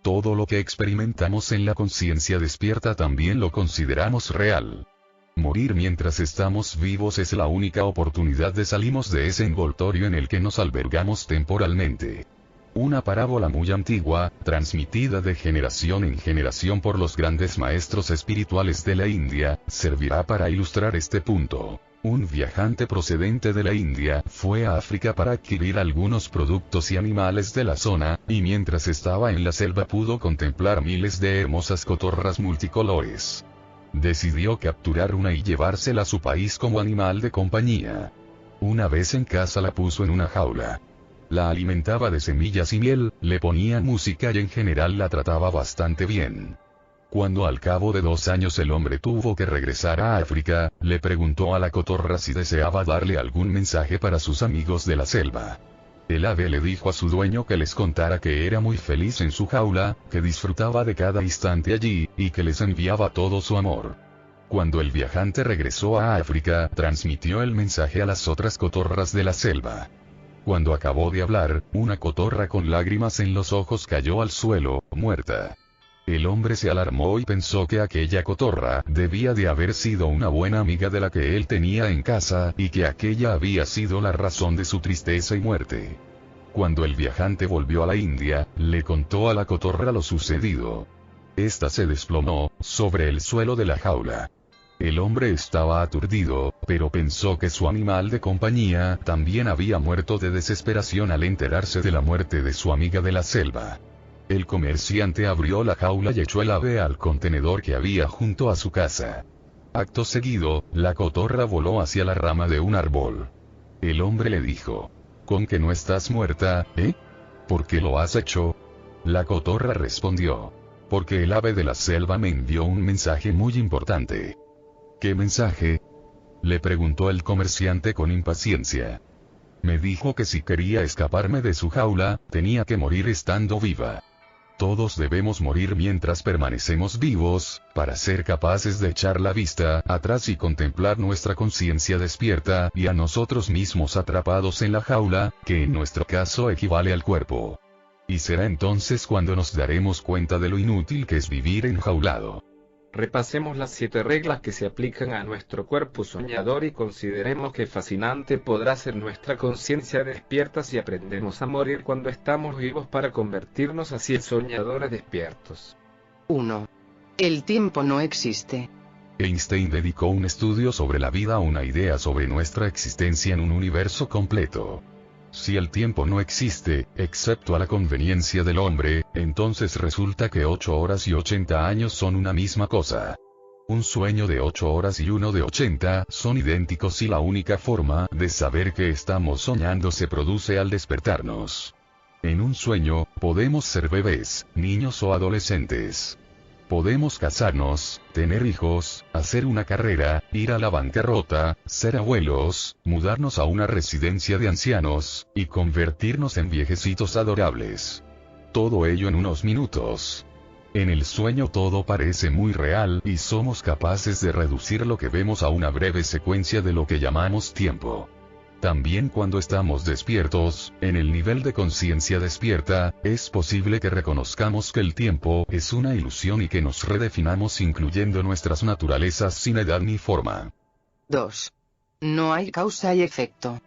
Todo lo que experimentamos en la conciencia despierta también lo consideramos real. Morir mientras estamos vivos es la única oportunidad de salimos de ese envoltorio en el que nos albergamos temporalmente. Una parábola muy antigua, transmitida de generación en generación por los grandes maestros espirituales de la India, servirá para ilustrar este punto. Un viajante procedente de la India fue a África para adquirir algunos productos y animales de la zona, y mientras estaba en la selva pudo contemplar miles de hermosas cotorras multicolores. Decidió capturar una y llevársela a su país como animal de compañía. Una vez en casa la puso en una jaula. La alimentaba de semillas y miel, le ponía música y en general la trataba bastante bien. Cuando al cabo de 2 años el hombre tuvo que regresar a África, le preguntó a la cotorra si deseaba darle algún mensaje para sus amigos de la selva. El ave le dijo a su dueño que les contara que era muy feliz en su jaula, que disfrutaba de cada instante allí, y que les enviaba todo su amor. Cuando el viajante regresó a África, transmitió el mensaje a las otras cotorras de la selva. Cuando acabó de hablar, una cotorra con lágrimas en los ojos cayó al suelo, muerta. El hombre se alarmó y pensó que aquella cotorra debía de haber sido una buena amiga de la que él tenía en casa, y que aquella había sido la razón de su tristeza y muerte. Cuando el viajante volvió a la India, le contó a la cotorra lo sucedido. Esta se desplomó sobre el suelo de la jaula. El hombre estaba aturdido, pero pensó que su animal de compañía también había muerto de desesperación al enterarse de la muerte de su amiga de la selva. El comerciante abrió la jaula y echó el ave al contenedor que había junto a su casa. Acto seguido, la cotorra voló hacia la rama de un árbol. El hombre le dijo: ¿con que no estás muerta, eh? ¿Por qué lo has hecho? La cotorra respondió: porque el ave de la selva me envió un mensaje muy importante. ¿Qué mensaje?, le preguntó el comerciante con impaciencia. Me dijo que si quería escaparme de su jaula, tenía que morir estando viva. Todos debemos morir mientras permanecemos vivos, para ser capaces de echar la vista atrás y contemplar nuestra conciencia despierta y a nosotros mismos atrapados en la jaula, que en nuestro caso equivale al cuerpo. Y será entonces cuando nos daremos cuenta de lo inútil que es vivir enjaulado. Repasemos las 7 reglas que se aplican a nuestro cuerpo soñador y consideremos qué fascinante podrá ser nuestra conciencia despierta si aprendemos a morir cuando estamos vivos para convertirnos así en soñadores despiertos. 1. El tiempo no existe. Einstein dedicó un estudio sobre la vida a una idea sobre nuestra existencia en un universo completo. Si el tiempo no existe, excepto a la conveniencia del hombre, entonces resulta que 8 horas y 80 años son una misma cosa. Un sueño de 8 horas y uno de 80 son idénticos y la única forma de saber que estamos soñando se produce al despertarnos. En un sueño, podemos ser bebés, niños o adolescentes. Podemos casarnos, tener hijos, hacer una carrera, ir a la bancarrota, ser abuelos, mudarnos a una residencia de ancianos, y convertirnos en viejecitos adorables. Todo ello en unos minutos. En el sueño todo parece muy real y somos capaces de reducir lo que vemos a una breve secuencia de lo que llamamos tiempo. También cuando estamos despiertos, en el nivel de conciencia despierta, es posible que reconozcamos que el tiempo es una ilusión y que nos redefinamos incluyendo nuestras naturalezas sin edad ni forma. 2. No hay causa y efecto.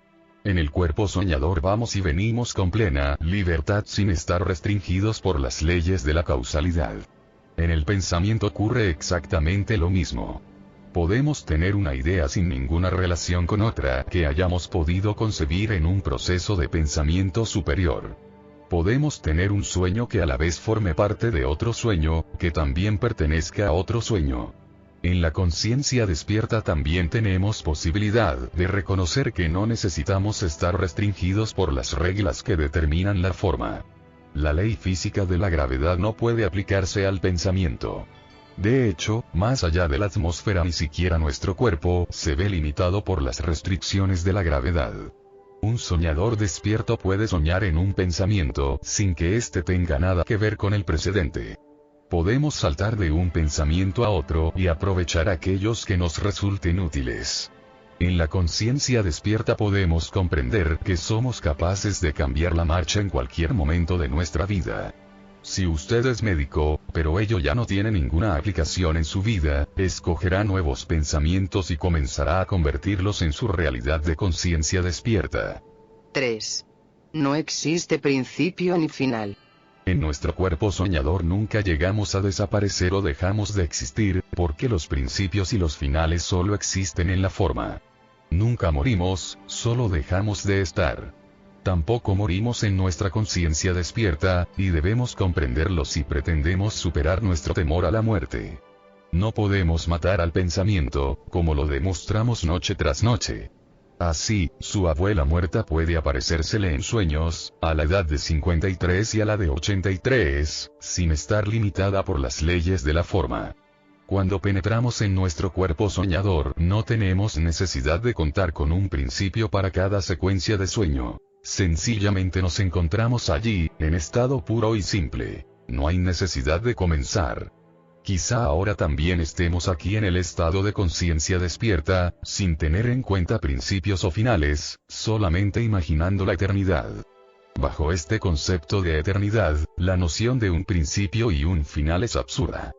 En el cuerpo soñador vamos y venimos con plena libertad sin estar restringidos por las leyes de la causalidad. En el pensamiento ocurre exactamente lo mismo. Podemos tener una idea sin ninguna relación con otra que hayamos podido concebir en un proceso de pensamiento superior. Podemos tener un sueño que a la vez forme parte de otro sueño, que también pertenezca a otro sueño. En la conciencia despierta también tenemos posibilidad de reconocer que no necesitamos estar restringidos por las reglas que determinan la forma. La ley física de la gravedad no puede aplicarse al pensamiento. De hecho, más allá de la atmósfera ni siquiera nuestro cuerpo se ve limitado por las restricciones de la gravedad. Un soñador despierto puede soñar en un pensamiento sin que éste tenga nada que ver con el precedente. Podemos saltar de un pensamiento a otro y aprovechar aquellos que nos resulten útiles. En la conciencia despierta podemos comprender que somos capaces de cambiar la marcha en cualquier momento de nuestra vida. Si usted es médico, pero ello ya no tiene ninguna aplicación en su vida, escogerá nuevos pensamientos y comenzará a convertirlos en su realidad de conciencia despierta. 3. No existe principio ni final. En nuestro cuerpo soñador nunca llegamos a desaparecer o dejamos de existir, porque los principios y los finales solo existen en la forma. Nunca morimos, solo dejamos de estar. Tampoco morimos en nuestra conciencia despierta, y debemos comprenderlo si pretendemos superar nuestro temor a la muerte. No podemos matar al pensamiento, como lo demostramos noche tras noche. Así, su abuela muerta puede aparecérsele en sueños, a la edad de 53 y a la de 83, sin estar limitada por las leyes de la forma. Cuando penetramos en nuestro cuerpo soñador, no tenemos necesidad de contar con un principio para cada secuencia de sueño. Sencillamente nos encontramos allí, en estado puro y simple. No hay necesidad de comenzar. Quizá ahora también estemos aquí en el estado de conciencia despierta, sin tener en cuenta principios o finales, solamente imaginando la eternidad. Bajo este concepto de eternidad, la noción de un principio y un final es absurda.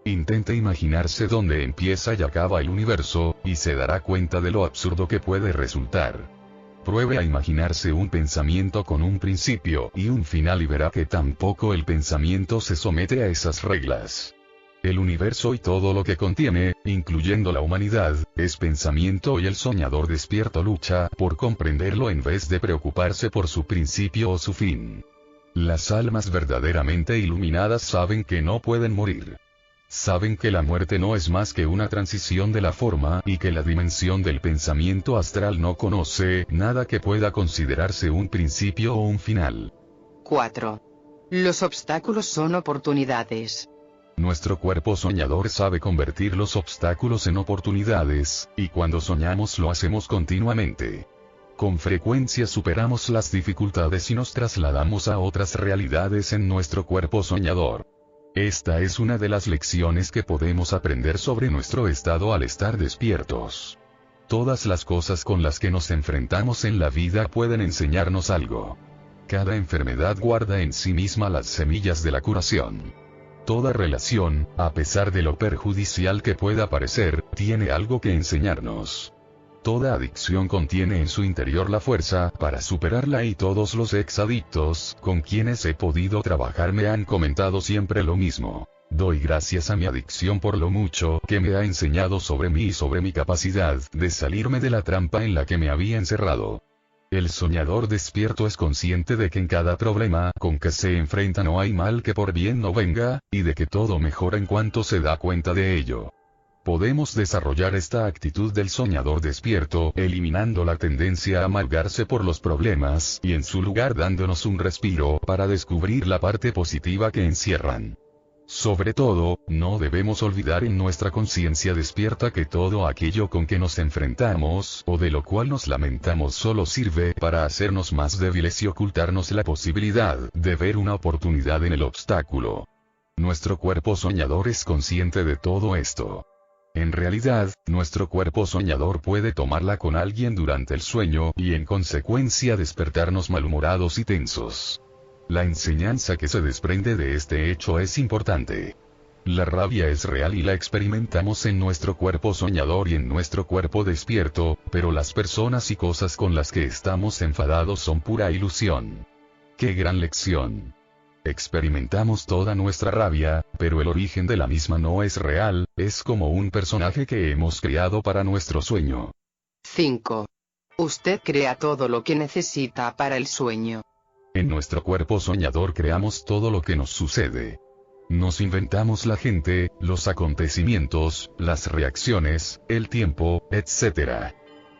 Intente imaginarse dónde empieza y acaba el universo, y se dará cuenta de lo absurdo que puede resultar. Pruebe a imaginarse un pensamiento con un principio y un final y verá que tampoco el pensamiento se somete a esas reglas. El universo y todo lo que contiene, incluyendo la humanidad, es pensamiento y el soñador despierto lucha por comprenderlo en vez de preocuparse por su principio o su fin. Las almas verdaderamente iluminadas saben que no pueden morir. Saben que la muerte no es más que una transición de la forma y que la dimensión del pensamiento astral no conoce nada que pueda considerarse un principio o un final. 4. Los obstáculos son oportunidades. Nuestro cuerpo soñador sabe convertir los obstáculos en oportunidades, y cuando soñamos lo hacemos continuamente. Con frecuencia superamos las dificultades y nos trasladamos a otras realidades en nuestro cuerpo soñador. Esta es una de las lecciones que podemos aprender sobre nuestro estado al estar despiertos. Todas las cosas con las que nos enfrentamos en la vida pueden enseñarnos algo. Cada enfermedad guarda en sí misma las semillas de la curación. Toda relación, a pesar de lo perjudicial que pueda parecer, tiene algo que enseñarnos. Toda adicción contiene en su interior la fuerza para superarla, y todos los exadictos con quienes he podido trabajar me han comentado siempre lo mismo. Doy gracias a mi adicción por lo mucho que me ha enseñado sobre mí y sobre mi capacidad de salirme de la trampa en la que me había encerrado. El soñador despierto es consciente de que en cada problema con que se enfrenta no hay mal que por bien no venga, y de que todo mejora en cuanto se da cuenta de ello. Podemos desarrollar esta actitud del soñador despierto, eliminando la tendencia a amargarse por los problemas, y en su lugar dándonos un respiro para descubrir la parte positiva que encierran. Sobre todo, no debemos olvidar en nuestra conciencia despierta que todo aquello con que nos enfrentamos, o de lo cual nos lamentamos, solo sirve para hacernos más débiles y ocultarnos la posibilidad de ver una oportunidad en el obstáculo. Nuestro cuerpo soñador es consciente de todo esto. En realidad, nuestro cuerpo soñador puede tomarla con alguien durante el sueño, y en consecuencia despertarnos malhumorados y tensos. La enseñanza que se desprende de este hecho es importante. La rabia es real y la experimentamos en nuestro cuerpo soñador y en nuestro cuerpo despierto, pero las personas y cosas con las que estamos enfadados son pura ilusión. ¡Qué gran lección! Experimentamos toda nuestra rabia, pero el origen de la misma no es real, es como un personaje que hemos creado para nuestro sueño. 5. Usted crea todo lo que necesita para el sueño. En nuestro cuerpo soñador creamos todo lo que nos sucede. Nos inventamos la gente, los acontecimientos, las reacciones, el tiempo, etc.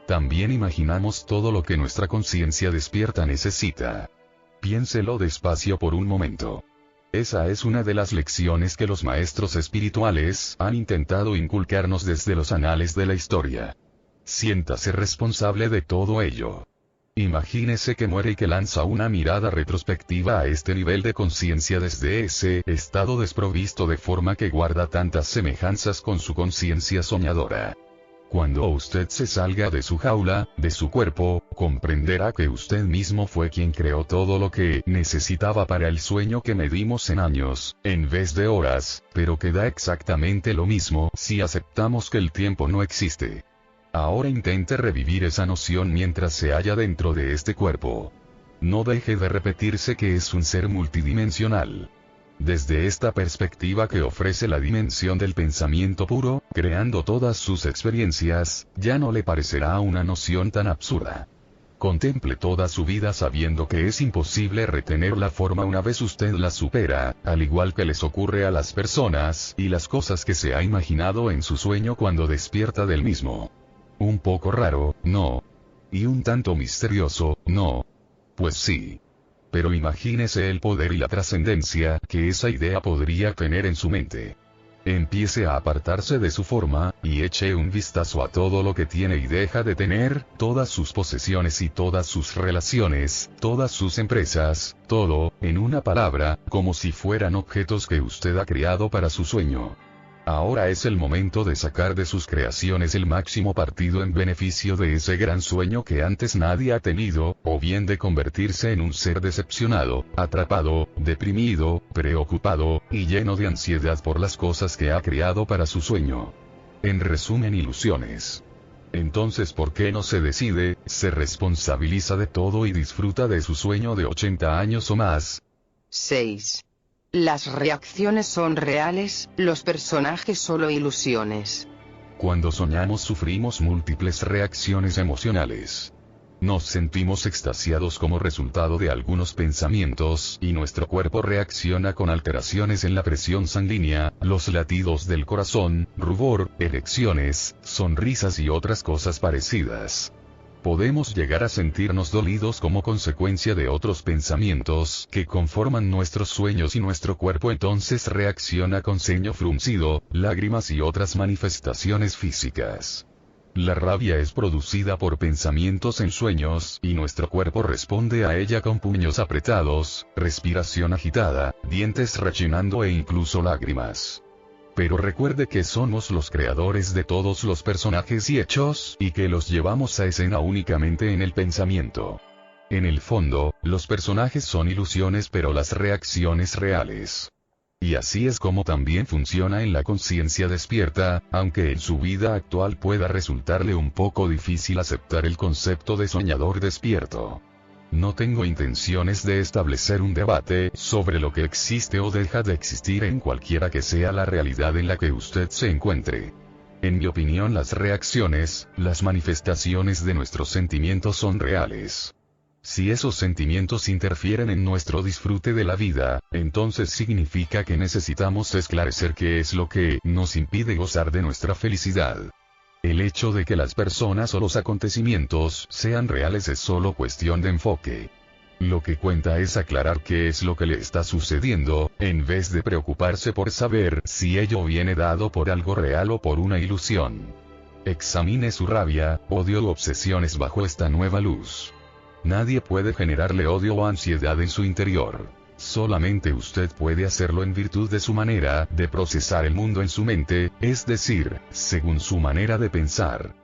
También imaginamos todo lo que nuestra conciencia despierta necesita. Piénselo despacio por un momento. Esa es una de las lecciones que los maestros espirituales han intentado inculcarnos desde los anales de la historia. Siéntase responsable de todo ello. Imagínese que muere y que lanza una mirada retrospectiva a este nivel de conciencia desde ese estado desprovisto, de forma que guarda tantas semejanzas con su conciencia soñadora. Cuando usted se salga de su jaula, de su cuerpo, comprenderá que usted mismo fue quien creó todo lo que necesitaba para el sueño que medimos en años, en vez de horas, pero que da exactamente lo mismo si aceptamos que el tiempo no existe. Ahora intente revivir esa noción mientras se halla dentro de este cuerpo. No deje de repetirse que es un ser multidimensional. Desde esta perspectiva que ofrece la dimensión del pensamiento puro, creando todas sus experiencias, ya no le parecerá una noción tan absurda. Contemple toda su vida sabiendo que es imposible retener la forma una vez usted la supera, al igual que les ocurre a las personas y las cosas que se ha imaginado en su sueño cuando despierta del mismo. Un poco raro, ¿no? Y un tanto misterioso, ¿no? Pues sí. Pero imagínese el poder y la trascendencia que esa idea podría tener en su mente. Empiece a apartarse de su forma, y eche un vistazo a todo lo que tiene y deja de tener, todas sus posesiones y todas sus relaciones, todas sus empresas, todo, en una palabra, como si fueran objetos que usted ha creado para su sueño. Ahora es el momento de sacar de sus creaciones el máximo partido en beneficio de ese gran sueño que antes nadie ha tenido, o bien de convertirse en un ser decepcionado, atrapado, deprimido, preocupado, y lleno de ansiedad por las cosas que ha creado para su sueño. En resumen, ilusiones. Entonces, ¿por qué no se decide, se responsabiliza de todo y disfruta de su sueño de 80 años o más? 6. Las reacciones son reales, los personajes solo ilusiones. Cuando soñamos sufrimos múltiples reacciones emocionales. Nos sentimos extasiados como resultado de algunos pensamientos, y nuestro cuerpo reacciona con alteraciones en la presión sanguínea, los latidos del corazón, rubor, erecciones, sonrisas y otras cosas parecidas. Podemos llegar a sentirnos dolidos como consecuencia de otros pensamientos que conforman nuestros sueños, y nuestro cuerpo entonces reacciona con ceño fruncido, lágrimas y otras manifestaciones físicas. La rabia es producida por pensamientos en sueños, y nuestro cuerpo responde a ella con puños apretados, respiración agitada, dientes rechinando e incluso lágrimas. Pero recuerde que somos los creadores de todos los personajes y hechos, y que los llevamos a escena únicamente en el pensamiento. En el fondo, los personajes son ilusiones pero las reacciones reales. Y así es como también funciona en la conciencia despierta, aunque en su vida actual pueda resultarle un poco difícil aceptar el concepto de soñador despierto. No tengo intenciones de establecer un debate sobre lo que existe o deja de existir en cualquiera que sea la realidad en la que usted se encuentre. En mi opinión, las reacciones, las manifestaciones de nuestros sentimientos son reales. Si esos sentimientos interfieren en nuestro disfrute de la vida, entonces significa que necesitamos esclarecer qué es lo que nos impide gozar de nuestra felicidad. El hecho de que las personas o los acontecimientos sean reales es solo cuestión de enfoque. Lo que cuenta es aclarar qué es lo que le está sucediendo, en vez de preocuparse por saber si ello viene dado por algo real o por una ilusión. Examine su rabia, odio u obsesiones bajo esta nueva luz. Nadie puede generarle odio o ansiedad en su interior. Solamente usted puede hacerlo en virtud de su manera de procesar el mundo en su mente, es decir, según su manera de pensar.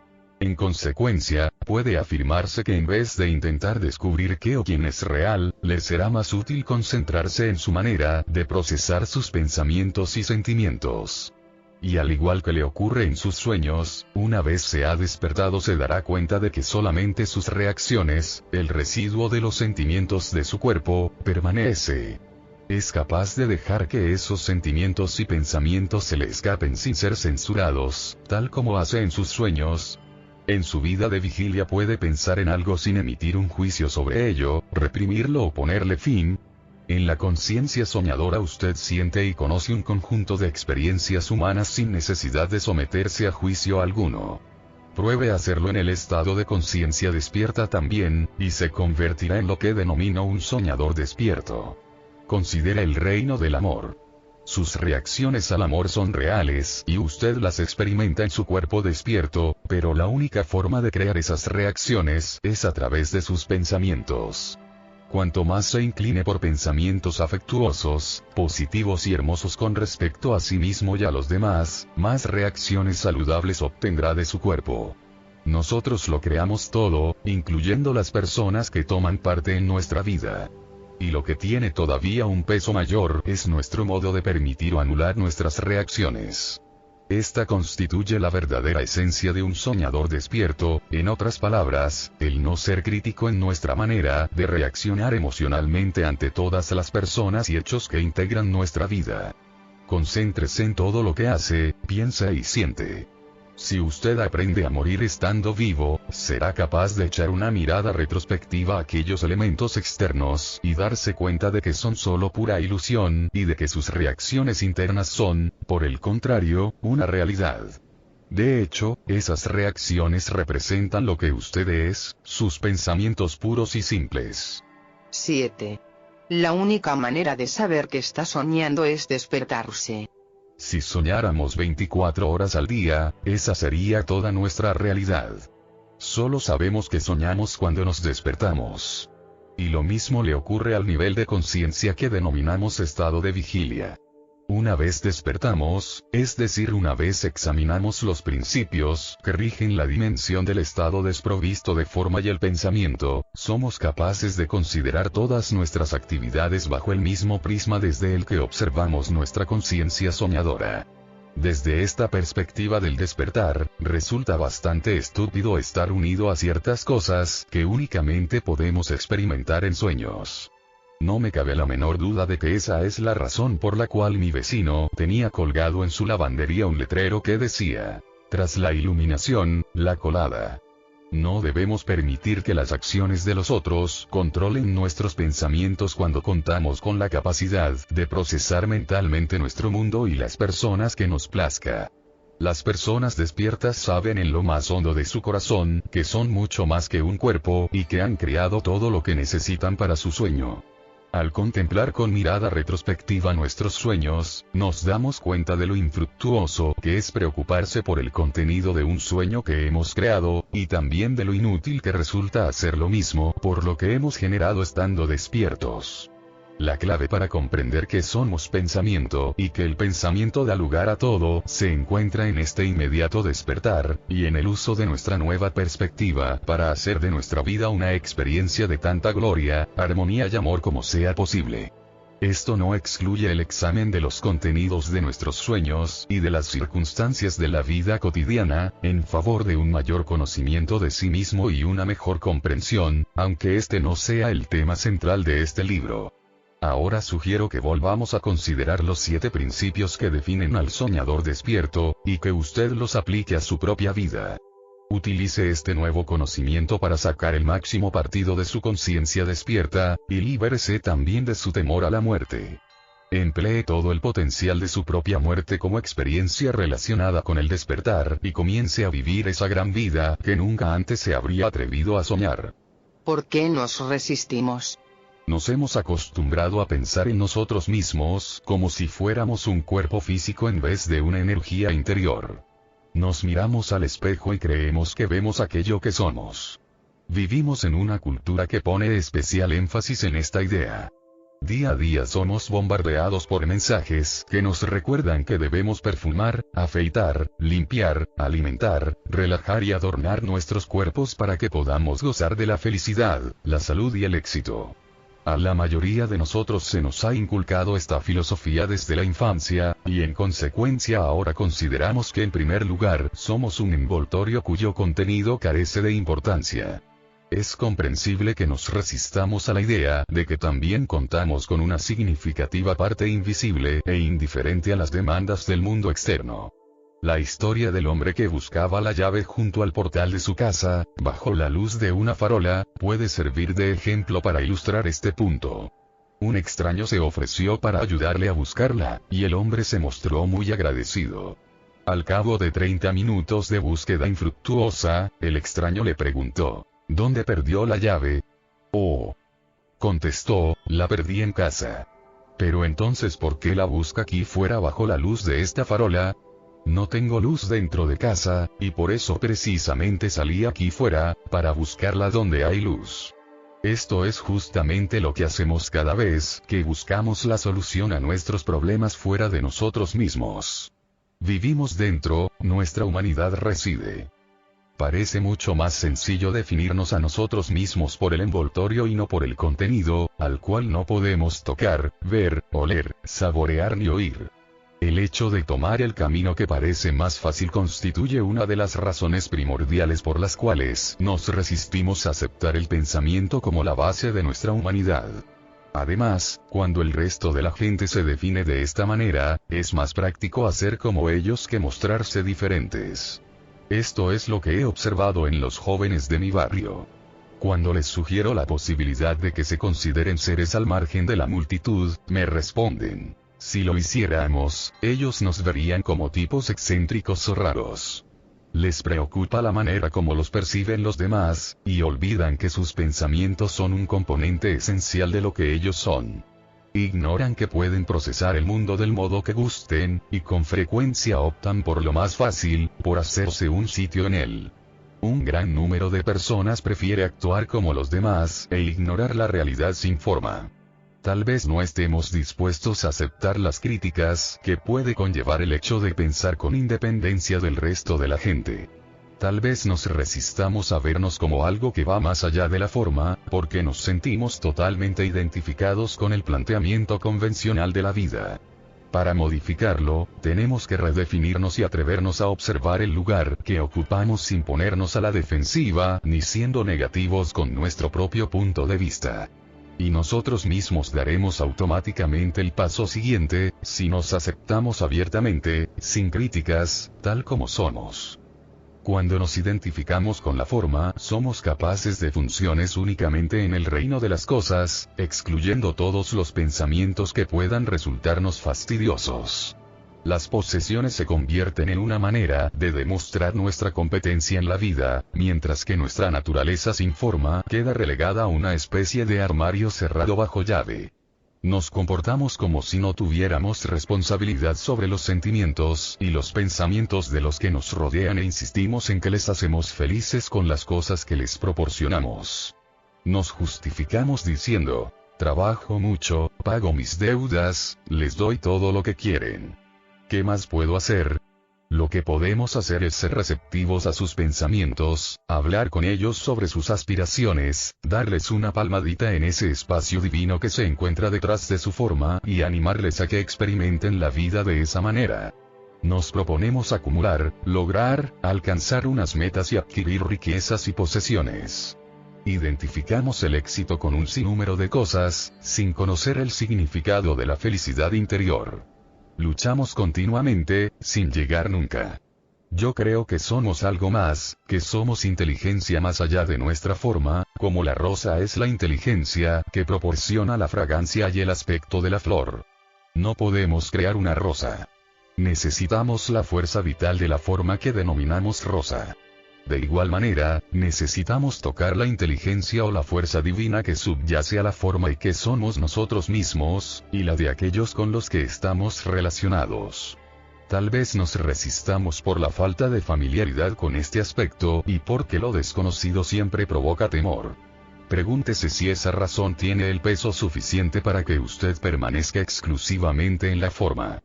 En consecuencia, puede afirmarse que en vez de intentar descubrir qué o quién es real, le será más útil concentrarse en su manera de procesar sus pensamientos y sentimientos. Y al igual que le ocurre en sus sueños, una vez se ha despertado se dará cuenta de que solamente sus reacciones, el residuo de los sentimientos de su cuerpo, permanece. Es capaz de dejar que esos sentimientos y pensamientos se le escapen sin ser censurados, tal como hace en sus sueños. En su vida de vigilia puede pensar en algo sin emitir un juicio sobre ello, reprimirlo o ponerle fin. En la conciencia soñadora usted siente y conoce un conjunto de experiencias humanas sin necesidad de someterse a juicio alguno. Pruebe a hacerlo en el estado de conciencia despierta también, y se convertirá en lo que denomino un soñador despierto. Considera el reino del amor. Sus reacciones al amor son reales y usted las experimenta en su cuerpo despierto, pero la única forma de crear esas reacciones es a través de sus pensamientos. Cuanto más se incline por pensamientos afectuosos, positivos y hermosos con respecto a sí mismo y a los demás, más reacciones saludables obtendrá de su cuerpo. Nosotros lo creamos todo, incluyendo las personas que toman parte en nuestra vida. Y lo que tiene todavía un peso mayor es nuestro modo de permitir o anular nuestras reacciones. Esta constituye la verdadera esencia de un soñador despierto, en otras palabras, el no ser crítico en nuestra manera de reaccionar emocionalmente ante todas las personas y hechos que integran nuestra vida. Concéntrese en todo lo que hace, piensa y siente. Si usted aprende a morir estando vivo, será capaz de echar una mirada retrospectiva a aquellos elementos externos y darse cuenta de que son solo pura ilusión y de que sus reacciones internas son, por el contrario, una realidad. De hecho, esas reacciones representan lo que usted es, sus pensamientos puros y simples. 7. La única manera de saber que está soñando es despertarse. Si soñáramos 24 horas al día, esa sería toda nuestra realidad. Solo sabemos que soñamos cuando nos despertamos. Y lo mismo le ocurre al nivel de conciencia que denominamos estado de vigilia. Una vez despertamos, es decir, una vez examinamos los principios que rigen la dimensión del estado desprovisto de forma y el pensamiento, somos capaces de considerar todas nuestras actividades bajo el mismo prisma desde el que observamos nuestra conciencia soñadora. Desde esta perspectiva del despertar, resulta bastante estúpido estar unido a ciertas cosas que únicamente podemos experimentar en sueños. No me cabe la menor duda de que esa es la razón por la cual mi vecino tenía colgado en su lavandería un letrero que decía: tras la iluminación, la colada. No debemos permitir que las acciones de los otros controlen nuestros pensamientos cuando contamos con la capacidad de procesar mentalmente nuestro mundo y las personas que nos plazca. Las personas despiertas saben en lo más hondo de su corazón que son mucho más que un cuerpo y que han creado todo lo que necesitan para su sueño. Al contemplar con mirada retrospectiva nuestros sueños, nos damos cuenta de lo infructuoso que es preocuparse por el contenido de un sueño que hemos creado, y también de lo inútil que resulta hacer lo mismo por lo que hemos generado estando despiertos. La clave para comprender que somos pensamiento y que el pensamiento da lugar a todo se encuentra en este inmediato despertar, y en el uso de nuestra nueva perspectiva para hacer de nuestra vida una experiencia de tanta gloria, armonía y amor como sea posible. Esto no excluye el examen de los contenidos de nuestros sueños y de las circunstancias de la vida cotidiana, en favor de un mayor conocimiento de sí mismo y una mejor comprensión, aunque este no sea el tema central de este libro. Ahora sugiero que volvamos a considerar los 7 principios que definen al soñador despierto, y que usted los aplique a su propia vida. Utilice este nuevo conocimiento para sacar el máximo partido de su conciencia despierta, y líbrese también de su temor a la muerte. Emplee todo el potencial de su propia muerte como experiencia relacionada con el despertar y comience a vivir esa gran vida que nunca antes se habría atrevido a soñar. ¿Por qué nos resistimos? Nos hemos acostumbrado a pensar en nosotros mismos como si fuéramos un cuerpo físico en vez de una energía interior. Nos miramos al espejo y creemos que vemos aquello que somos. Vivimos en una cultura que pone especial énfasis en esta idea. Día a día somos bombardeados por mensajes que nos recuerdan que debemos perfumar, afeitar, limpiar, alimentar, relajar y adornar nuestros cuerpos para que podamos gozar de la felicidad, la salud y el éxito. A la mayoría de nosotros se nos ha inculcado esta filosofía desde la infancia, y en consecuencia ahora consideramos que en primer lugar somos un envoltorio cuyo contenido carece de importancia. Es comprensible que nos resistamos a la idea de que también contamos con una significativa parte invisible e indiferente a las demandas del mundo externo. La historia del hombre que buscaba la llave junto al portal de su casa, bajo la luz de una farola, puede servir de ejemplo para ilustrar este punto. Un extraño se ofreció para ayudarle a buscarla, y el hombre se mostró muy agradecido. Al cabo de 30 minutos de búsqueda infructuosa, el extraño le preguntó: ¿dónde perdió la llave? Oh. Contestó: la perdí en casa. Pero entonces, ¿por qué la busca aquí fuera bajo la luz de esta farola? No tengo luz dentro de casa, y por eso precisamente salí aquí fuera, para buscarla donde hay luz. Esto es justamente lo que hacemos cada vez que buscamos la solución a nuestros problemas fuera de nosotros mismos. Vivimos dentro, nuestra humanidad reside. Parece mucho más sencillo definirnos a nosotros mismos por el envoltorio y no por el contenido, al cual no podemos tocar, ver, oler, saborear ni oír. El hecho de tomar el camino que parece más fácil constituye una de las razones primordiales por las cuales nos resistimos a aceptar el pensamiento como la base de nuestra humanidad. Además, cuando el resto de la gente se define de esta manera, es más práctico hacer como ellos que mostrarse diferentes. Esto es lo que he observado en los jóvenes de mi barrio. Cuando les sugiero la posibilidad de que se consideren seres al margen de la multitud, me responden: si lo hiciéramos, ellos nos verían como tipos excéntricos o raros. Les preocupa la manera como los perciben los demás, y olvidan que sus pensamientos son un componente esencial de lo que ellos son. Ignoran que pueden procesar el mundo del modo que gusten, y con frecuencia optan por lo más fácil, por hacerse un sitio en él. Un gran número de personas prefiere actuar como los demás, e ignorar la realidad sin forma. Tal vez no estemos dispuestos a aceptar las críticas que puede conllevar el hecho de pensar con independencia del resto de la gente. Tal vez nos resistamos a vernos como algo que va más allá de la forma, porque nos sentimos totalmente identificados con el planteamiento convencional de la vida. Para modificarlo, tenemos que redefinirnos y atrevernos a observar el lugar que ocupamos sin ponernos a la defensiva, ni siendo negativos con nuestro propio punto de vista. Y nosotros mismos daremos automáticamente el paso siguiente, si nos aceptamos abiertamente, sin críticas, tal como somos. Cuando nos identificamos con la forma, somos capaces de funciones únicamente en el reino de las cosas, excluyendo todos los pensamientos que puedan resultarnos fastidiosos. Las posesiones se convierten en una manera de demostrar nuestra competencia en la vida, mientras que nuestra naturaleza sin forma queda relegada a una especie de armario cerrado bajo llave. Nos comportamos como si no tuviéramos responsabilidad sobre los sentimientos y los pensamientos de los que nos rodean e insistimos en que les hacemos felices con las cosas que les proporcionamos. Nos justificamos diciendo: trabajo mucho, pago mis deudas, les doy todo lo que quieren. ¿Qué más puedo hacer? Lo que podemos hacer es ser receptivos a sus pensamientos, hablar con ellos sobre sus aspiraciones, darles una palmadita en ese espacio divino que se encuentra detrás de su forma y animarles a que experimenten la vida de esa manera. Nos proponemos acumular, lograr, alcanzar unas metas y adquirir riquezas y posesiones. Identificamos el éxito con un sinnúmero de cosas, sin conocer el significado de la felicidad interior. Luchamos continuamente, sin llegar nunca. Yo creo que somos algo más, que somos inteligencia más allá de nuestra forma, como la rosa es la inteligencia que proporciona la fragancia y el aspecto de la flor. No podemos crear una rosa. Necesitamos la fuerza vital de la forma que denominamos rosa. De igual manera, necesitamos tocar la inteligencia o la fuerza divina que subyace a la forma y que somos nosotros mismos, y la de aquellos con los que estamos relacionados. Tal vez nos resistamos por la falta de familiaridad con este aspecto y porque lo desconocido siempre provoca temor. Pregúntese si esa razón tiene el peso suficiente para que usted permanezca exclusivamente en la forma.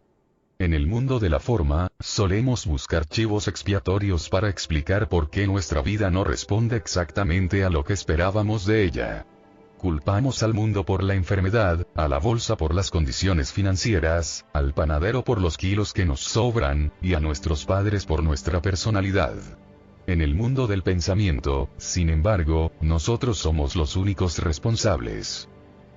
En el mundo de la forma, solemos buscar chivos expiatorios para explicar por qué nuestra vida no responde exactamente a lo que esperábamos de ella. Culpamos al mundo por la enfermedad, a la bolsa por las condiciones financieras, al panadero por los kilos que nos sobran, y a nuestros padres por nuestra personalidad. En el mundo del pensamiento, sin embargo, nosotros somos los únicos responsables.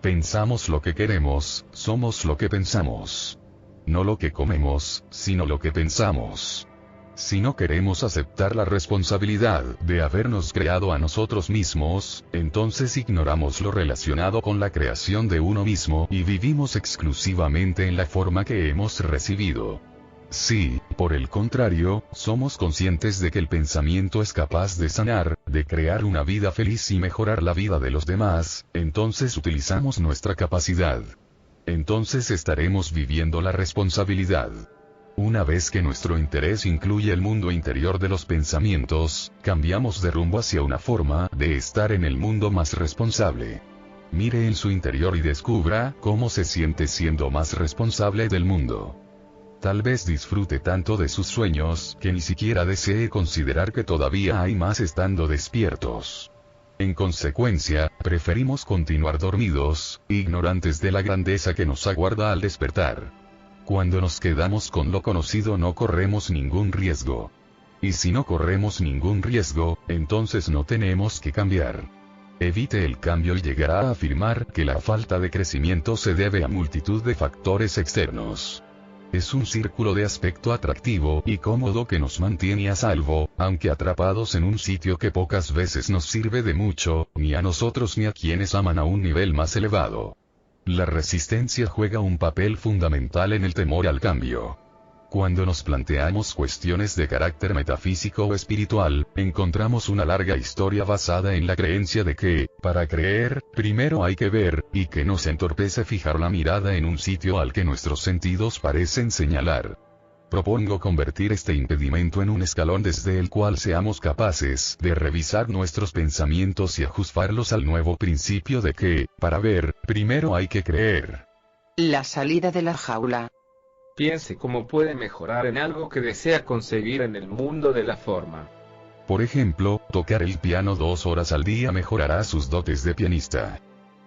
Pensamos lo que queremos, somos lo que pensamos. No lo que comemos, sino lo que pensamos. Si no queremos aceptar la responsabilidad de habernos creado a nosotros mismos, entonces ignoramos lo relacionado con la creación de uno mismo y vivimos exclusivamente en la forma que hemos recibido. Si, por el contrario, somos conscientes de que el pensamiento es capaz de sanar, de crear una vida feliz y mejorar la vida de los demás, entonces utilizamos nuestra capacidad. Entonces estaremos viviendo la responsabilidad. Una vez que nuestro interés incluye el mundo interior de los pensamientos, cambiamos de rumbo hacia una forma de estar en el mundo más responsable. Mire en su interior y descubra cómo se siente siendo más responsable del mundo. Tal vez disfrute tanto de sus sueños que ni siquiera desee considerar que todavía hay más estando despiertos. En consecuencia, preferimos continuar dormidos, ignorantes de la grandeza que nos aguarda al despertar. Cuando nos quedamos con lo conocido no corremos ningún riesgo. Y si no corremos ningún riesgo, entonces no tenemos que cambiar. Evite el cambio y llegará a afirmar que la falta de crecimiento se debe a multitud de factores externos. Es un círculo de aspecto atractivo y cómodo que nos mantiene a salvo, aunque atrapados en un sitio que pocas veces nos sirve de mucho, ni a nosotros ni a quienes aman a un nivel más elevado. La resistencia juega un papel fundamental en el temor al cambio. Cuando nos planteamos cuestiones de carácter metafísico o espiritual, encontramos una larga historia basada en la creencia de que, para creer, primero hay que ver, y que nos entorpece fijar la mirada en un sitio al que nuestros sentidos parecen señalar. Propongo convertir este impedimento en un escalón desde el cual seamos capaces de revisar nuestros pensamientos y ajustarlos al nuevo principio de que, para ver, primero hay que creer. La salida de la jaula. Piense cómo puede mejorar en algo que desea conseguir en el mundo de la forma. Por ejemplo, tocar el piano 2 horas al día mejorará sus dotes de pianista.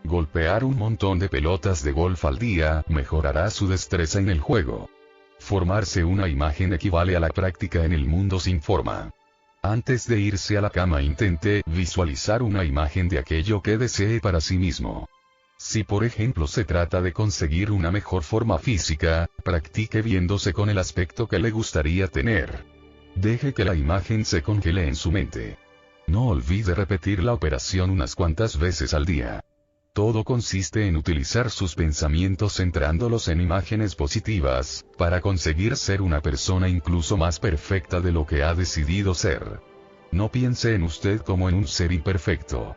Golpear un montón de pelotas de golf al día mejorará su destreza en el juego. Formarse una imagen equivale a la práctica en el mundo sin forma. Antes de irse a la cama intente visualizar una imagen de aquello que desee para sí mismo. Si por ejemplo se trata de conseguir una mejor forma física, practique viéndose con el aspecto que le gustaría tener. Deje que la imagen se congele en su mente. No olvide repetir la operación unas cuantas veces al día. Todo consiste en utilizar sus pensamientos centrándolos en imágenes positivas, para conseguir ser una persona incluso más perfecta de lo que ha decidido ser. No piense en usted como en un ser imperfecto.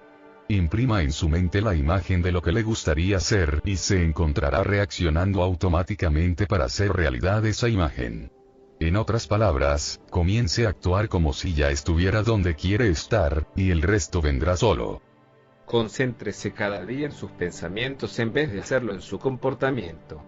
Imprima en su mente la imagen de lo que le gustaría ser y se encontrará reaccionando automáticamente para hacer realidad esa imagen. En otras palabras, comience a actuar como si ya estuviera donde quiere estar, y el resto vendrá solo. Concéntrese cada día en sus pensamientos en vez de hacerlo en su comportamiento.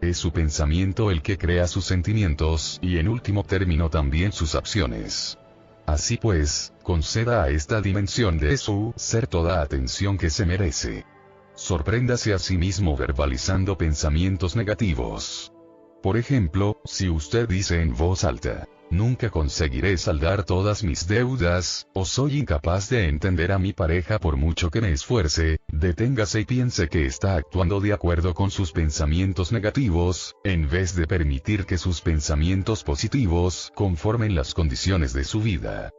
Es su pensamiento el que crea sus sentimientos y en último término también sus acciones. Así pues, conceda a esta dimensión de su ser toda atención que se merece. Sorpréndase a sí mismo verbalizando pensamientos negativos. Por ejemplo, si usted dice en voz alta, nunca conseguiré saldar todas mis deudas, o soy incapaz de entender a mi pareja por mucho que me esfuerce, deténgase y piense que está actuando de acuerdo con sus pensamientos negativos, en vez de permitir que sus pensamientos positivos conformen las condiciones de su vida.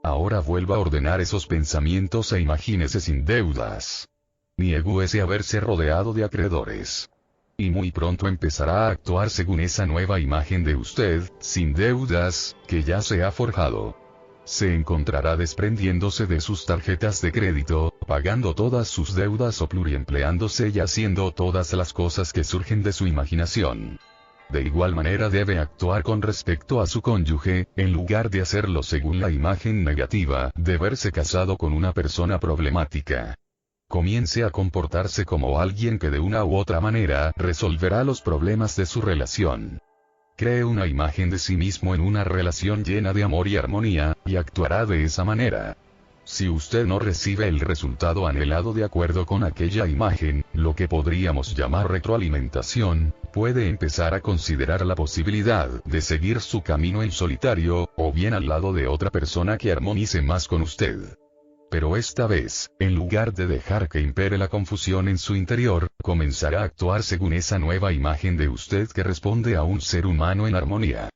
Ahora vuelva a ordenar esos pensamientos e imagínese sin deudas. Niégüese a verse rodeado de acreedores. Y muy pronto empezará a actuar según esa nueva imagen de usted, sin deudas, que ya se ha forjado. Se encontrará desprendiéndose de sus tarjetas de crédito, pagando todas sus deudas o pluriempleándose y haciendo todas las cosas que surgen de su imaginación. De igual manera debe actuar con respecto a su cónyuge, en lugar de hacerlo según la imagen negativa de verse casado con una persona problemática. Comience a comportarse como alguien que de una u otra manera resolverá los problemas de su relación. Cree una imagen de sí mismo en una relación llena de amor y armonía, y actuará de esa manera. Si usted no recibe el resultado anhelado de acuerdo con aquella imagen, lo que podríamos llamar retroalimentación, puede empezar a considerar la posibilidad de seguir su camino en solitario, o bien al lado de otra persona que armonice más con usted. Pero esta vez, en lugar de dejar que impere la confusión en su interior, comenzará a actuar según esa nueva imagen de usted que responde a un ser humano en armonía.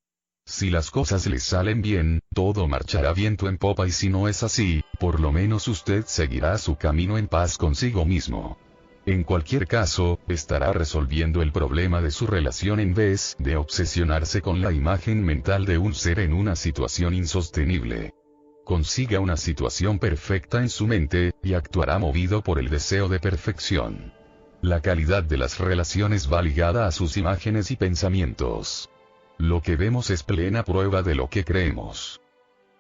Si las cosas le salen bien, todo marchará viento en popa y si no es así, por lo menos usted seguirá su camino en paz consigo mismo. En cualquier caso, estará resolviendo el problema de su relación en vez de obsesionarse con la imagen mental de un ser en una situación insostenible. Consiga una situación perfecta en su mente, y actuará movido por el deseo de perfección. La calidad de las relaciones va ligada a sus imágenes y pensamientos. Lo que vemos es plena prueba de lo que creemos.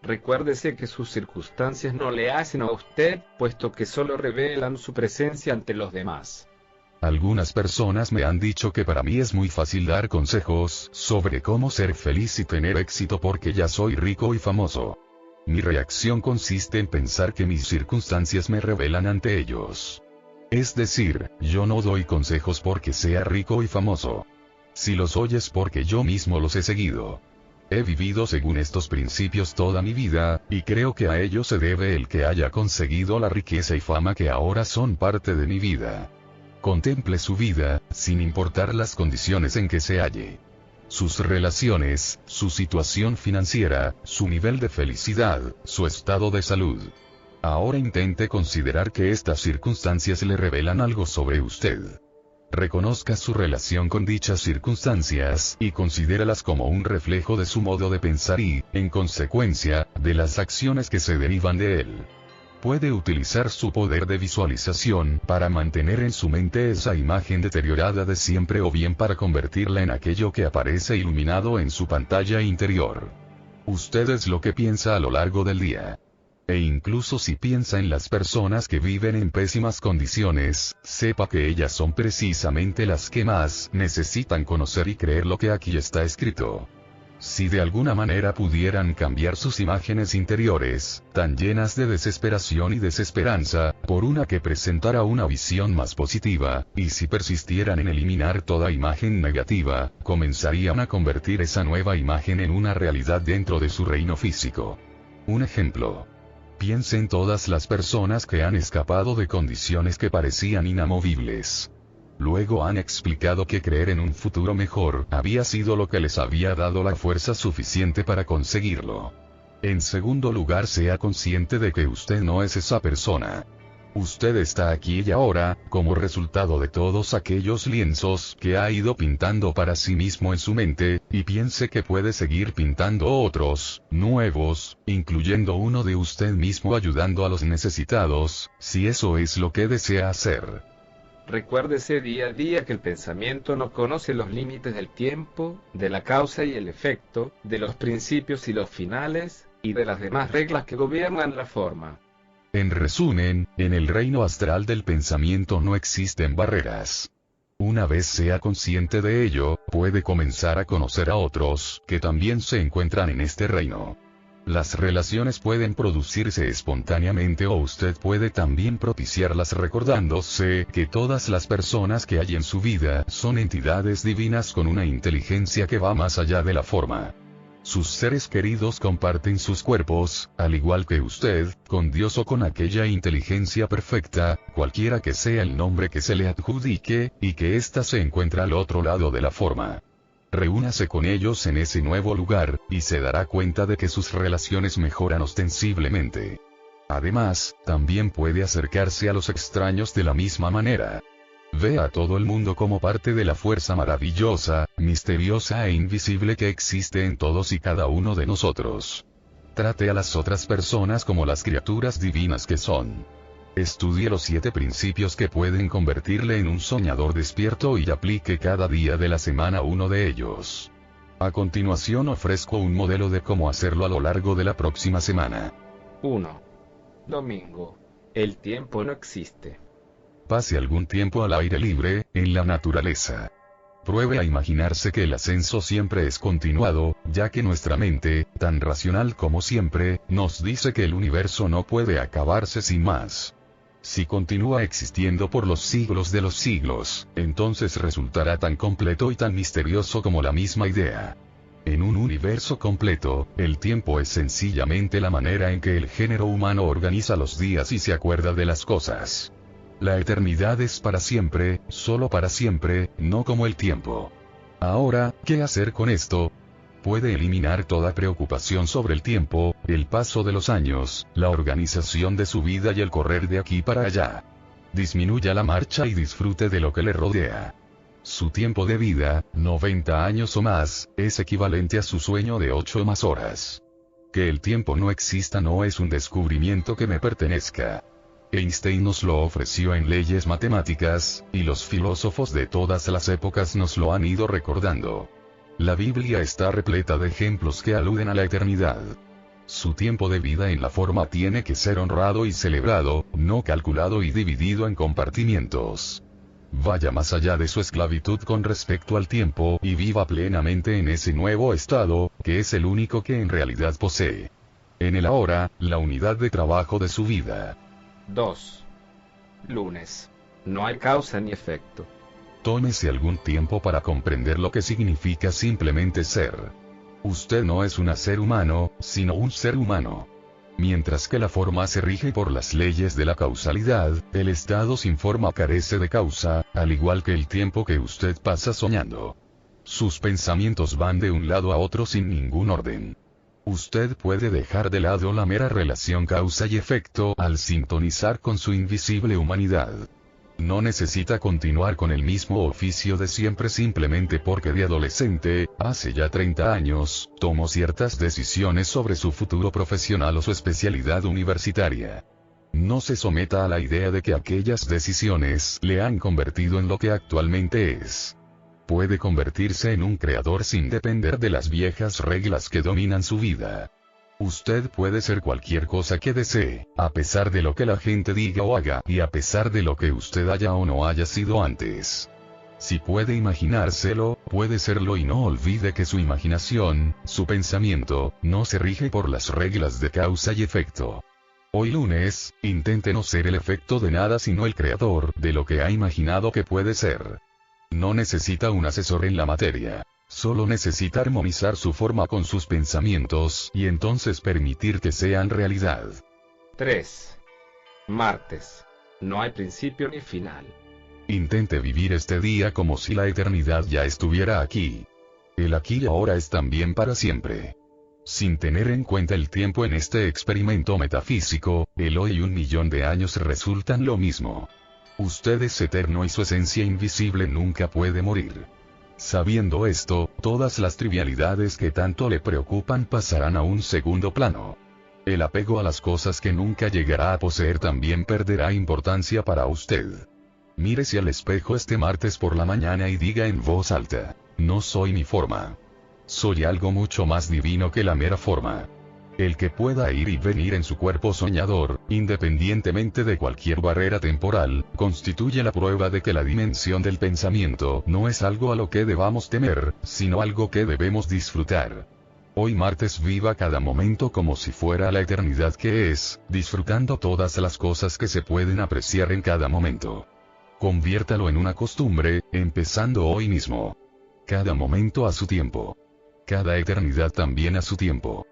Recuérdese que sus circunstancias no le hacen a usted, puesto que solo revelan su presencia ante los demás. Algunas personas me han dicho que para mí es muy fácil dar consejos sobre cómo ser feliz y tener éxito porque ya soy rico y famoso. Mi reacción consiste en pensar que mis circunstancias me revelan ante ellos. Es decir, yo no doy consejos porque sea rico y famoso. Si los oyes porque yo mismo los he seguido. He vivido según estos principios toda mi vida, y creo que a ello se debe el que haya conseguido la riqueza y fama que ahora son parte de mi vida. Contemple su vida, sin importar las condiciones en que se halle. Sus relaciones, su situación financiera, su nivel de felicidad, su estado de salud. Ahora intente considerar que estas circunstancias le revelan algo sobre usted. Reconozca su relación con dichas circunstancias y considéralas como un reflejo de su modo de pensar y, en consecuencia, de las acciones que se derivan de él. Puede utilizar su poder de visualización para mantener en su mente esa imagen deteriorada de siempre o bien para convertirla en aquello que aparece iluminado en su pantalla interior. Usted es lo que piensa a lo largo del día. E incluso si piensa en las personas que viven en pésimas condiciones, sepa que ellas son precisamente las que más necesitan conocer y creer lo que aquí está escrito. Si de alguna manera pudieran cambiar sus imágenes interiores, tan llenas de desesperación y desesperanza, por una que presentara una visión más positiva, y si persistieran en eliminar toda imagen negativa, comenzarían a convertir esa nueva imagen en una realidad dentro de su reino físico. Un ejemplo. Piense en todas las personas que han escapado de condiciones que parecían inamovibles. Luego han explicado que creer en un futuro mejor había sido lo que les había dado la fuerza suficiente para conseguirlo. En segundo lugar, sea consciente de que usted no es esa persona. Usted está aquí y ahora, como resultado de todos aquellos lienzos que ha ido pintando para sí mismo en su mente, y piense que puede seguir pintando otros, nuevos, incluyendo uno de usted mismo ayudando a los necesitados, si eso es lo que desea hacer. Recuérdese día a día que el pensamiento no conoce los límites del tiempo, de la causa y el efecto, de los principios y los finales, y de las demás reglas que gobiernan la forma. En resumen, en el reino astral del pensamiento no existen barreras. Una vez sea consciente de ello, puede comenzar a conocer a otros que también se encuentran en este reino. Las relaciones pueden producirse espontáneamente o usted puede también propiciarlas recordándose que todas las personas que hay en su vida son entidades divinas con una inteligencia que va más allá de la forma. Sus seres queridos comparten sus cuerpos, al igual que usted, con Dios o con aquella inteligencia perfecta, cualquiera que sea el nombre que se le adjudique, y que ésta se encuentra al otro lado de la forma. Reúnase con ellos en ese nuevo lugar, y se dará cuenta de que sus relaciones mejoran ostensiblemente. Además, también puede acercarse a los extraños de la misma manera. Ve a todo el mundo como parte de la fuerza maravillosa, misteriosa e invisible que existe en todos y cada uno de nosotros. Trate a las otras personas como las criaturas divinas que son. Estudie los 7 principios que pueden convertirle en un soñador despierto y aplique cada día de la semana uno de ellos. A continuación ofrezco un modelo de cómo hacerlo a lo largo de la próxima semana. 1. Domingo. El tiempo no existe. Pase algún tiempo al aire libre, en la naturaleza. Pruebe a imaginarse que el ascenso siempre es continuado, ya que nuestra mente, tan racional como siempre, nos dice que el universo no puede acabarse sin más. Si continúa existiendo por los siglos de los siglos, entonces resultará tan completo y tan misterioso como la misma idea. En un universo completo, el tiempo es sencillamente la manera en que el género humano organiza los días y se acuerda de las cosas. La eternidad es para siempre, solo para siempre, no como el tiempo. Ahora, ¿qué hacer con esto? Puede eliminar toda preocupación sobre el tiempo, el paso de los años, la organización de su vida y el correr de aquí para allá. Disminuya la marcha y disfrute de lo que le rodea. Su tiempo de vida, 90 años o más, es equivalente a su sueño de 8 o más horas. Que el tiempo no exista no es un descubrimiento que me pertenezca. Einstein nos lo ofreció en leyes matemáticas, y los filósofos de todas las épocas nos lo han ido recordando. La Biblia está repleta de ejemplos que aluden a la eternidad. Su tiempo de vida en la forma tiene que ser honrado y celebrado, no calculado y dividido en compartimientos. Vaya más allá de su esclavitud con respecto al tiempo y viva plenamente en ese nuevo estado, que es el único que en realidad posee. En el ahora, la unidad de trabajo de su vida. 2. Lunes. No hay causa ni efecto. Tómese algún tiempo para comprender lo que significa simplemente ser. Usted no es un ser humano, sino un ser humano. Mientras que la forma se rige por las leyes de la causalidad, el estado sin forma carece de causa, al igual que el tiempo que usted pasa soñando. Sus pensamientos van de un lado a otro sin ningún orden. Usted puede dejar de lado la mera relación causa y efecto al sintonizar con su invisible humanidad. No necesita continuar con el mismo oficio de siempre simplemente porque de adolescente, hace ya 30 años, tomó ciertas decisiones sobre su futuro profesional o su especialidad universitaria. No se someta a la idea de que aquellas decisiones le han convertido en lo que actualmente es. Puede convertirse en un creador sin depender de las viejas reglas que dominan su vida. Usted puede ser cualquier cosa que desee, a pesar de lo que la gente diga o haga, y a pesar de lo que usted haya o no haya sido antes. Si puede imaginárselo, puede serlo y no olvide que su imaginación, su pensamiento, no se rige por las reglas de causa y efecto. Hoy lunes, intente no ser el efecto de nada sino el creador de lo que ha imaginado que puede ser. No necesita un asesor en la materia. Solo necesita armonizar su forma con sus pensamientos y entonces permitir que sean realidad. 3. Martes. No hay principio ni final. Intente vivir este día como si la eternidad ya estuviera aquí. El aquí y ahora es también para siempre. Sin tener en cuenta el tiempo en este experimento metafísico, el hoy y 1.000.000 de años resultan lo mismo. Usted es eterno y su esencia invisible nunca puede morir. Sabiendo esto, todas las trivialidades que tanto le preocupan pasarán a un segundo plano. El apego a las cosas que nunca llegará a poseer también perderá importancia para usted. Mírese al espejo este martes por la mañana y diga en voz alta: no soy mi forma. Soy algo mucho más divino que la mera forma. El que pueda ir y venir en su cuerpo soñador, independientemente de cualquier barrera temporal, constituye la prueba de que la dimensión del pensamiento no es algo a lo que debamos temer, sino algo que debemos disfrutar. Hoy martes viva cada momento como si fuera la eternidad que es, disfrutando todas las cosas que se pueden apreciar en cada momento. Conviértalo en una costumbre, empezando hoy mismo. Cada momento a su tiempo. Cada eternidad también a su tiempo.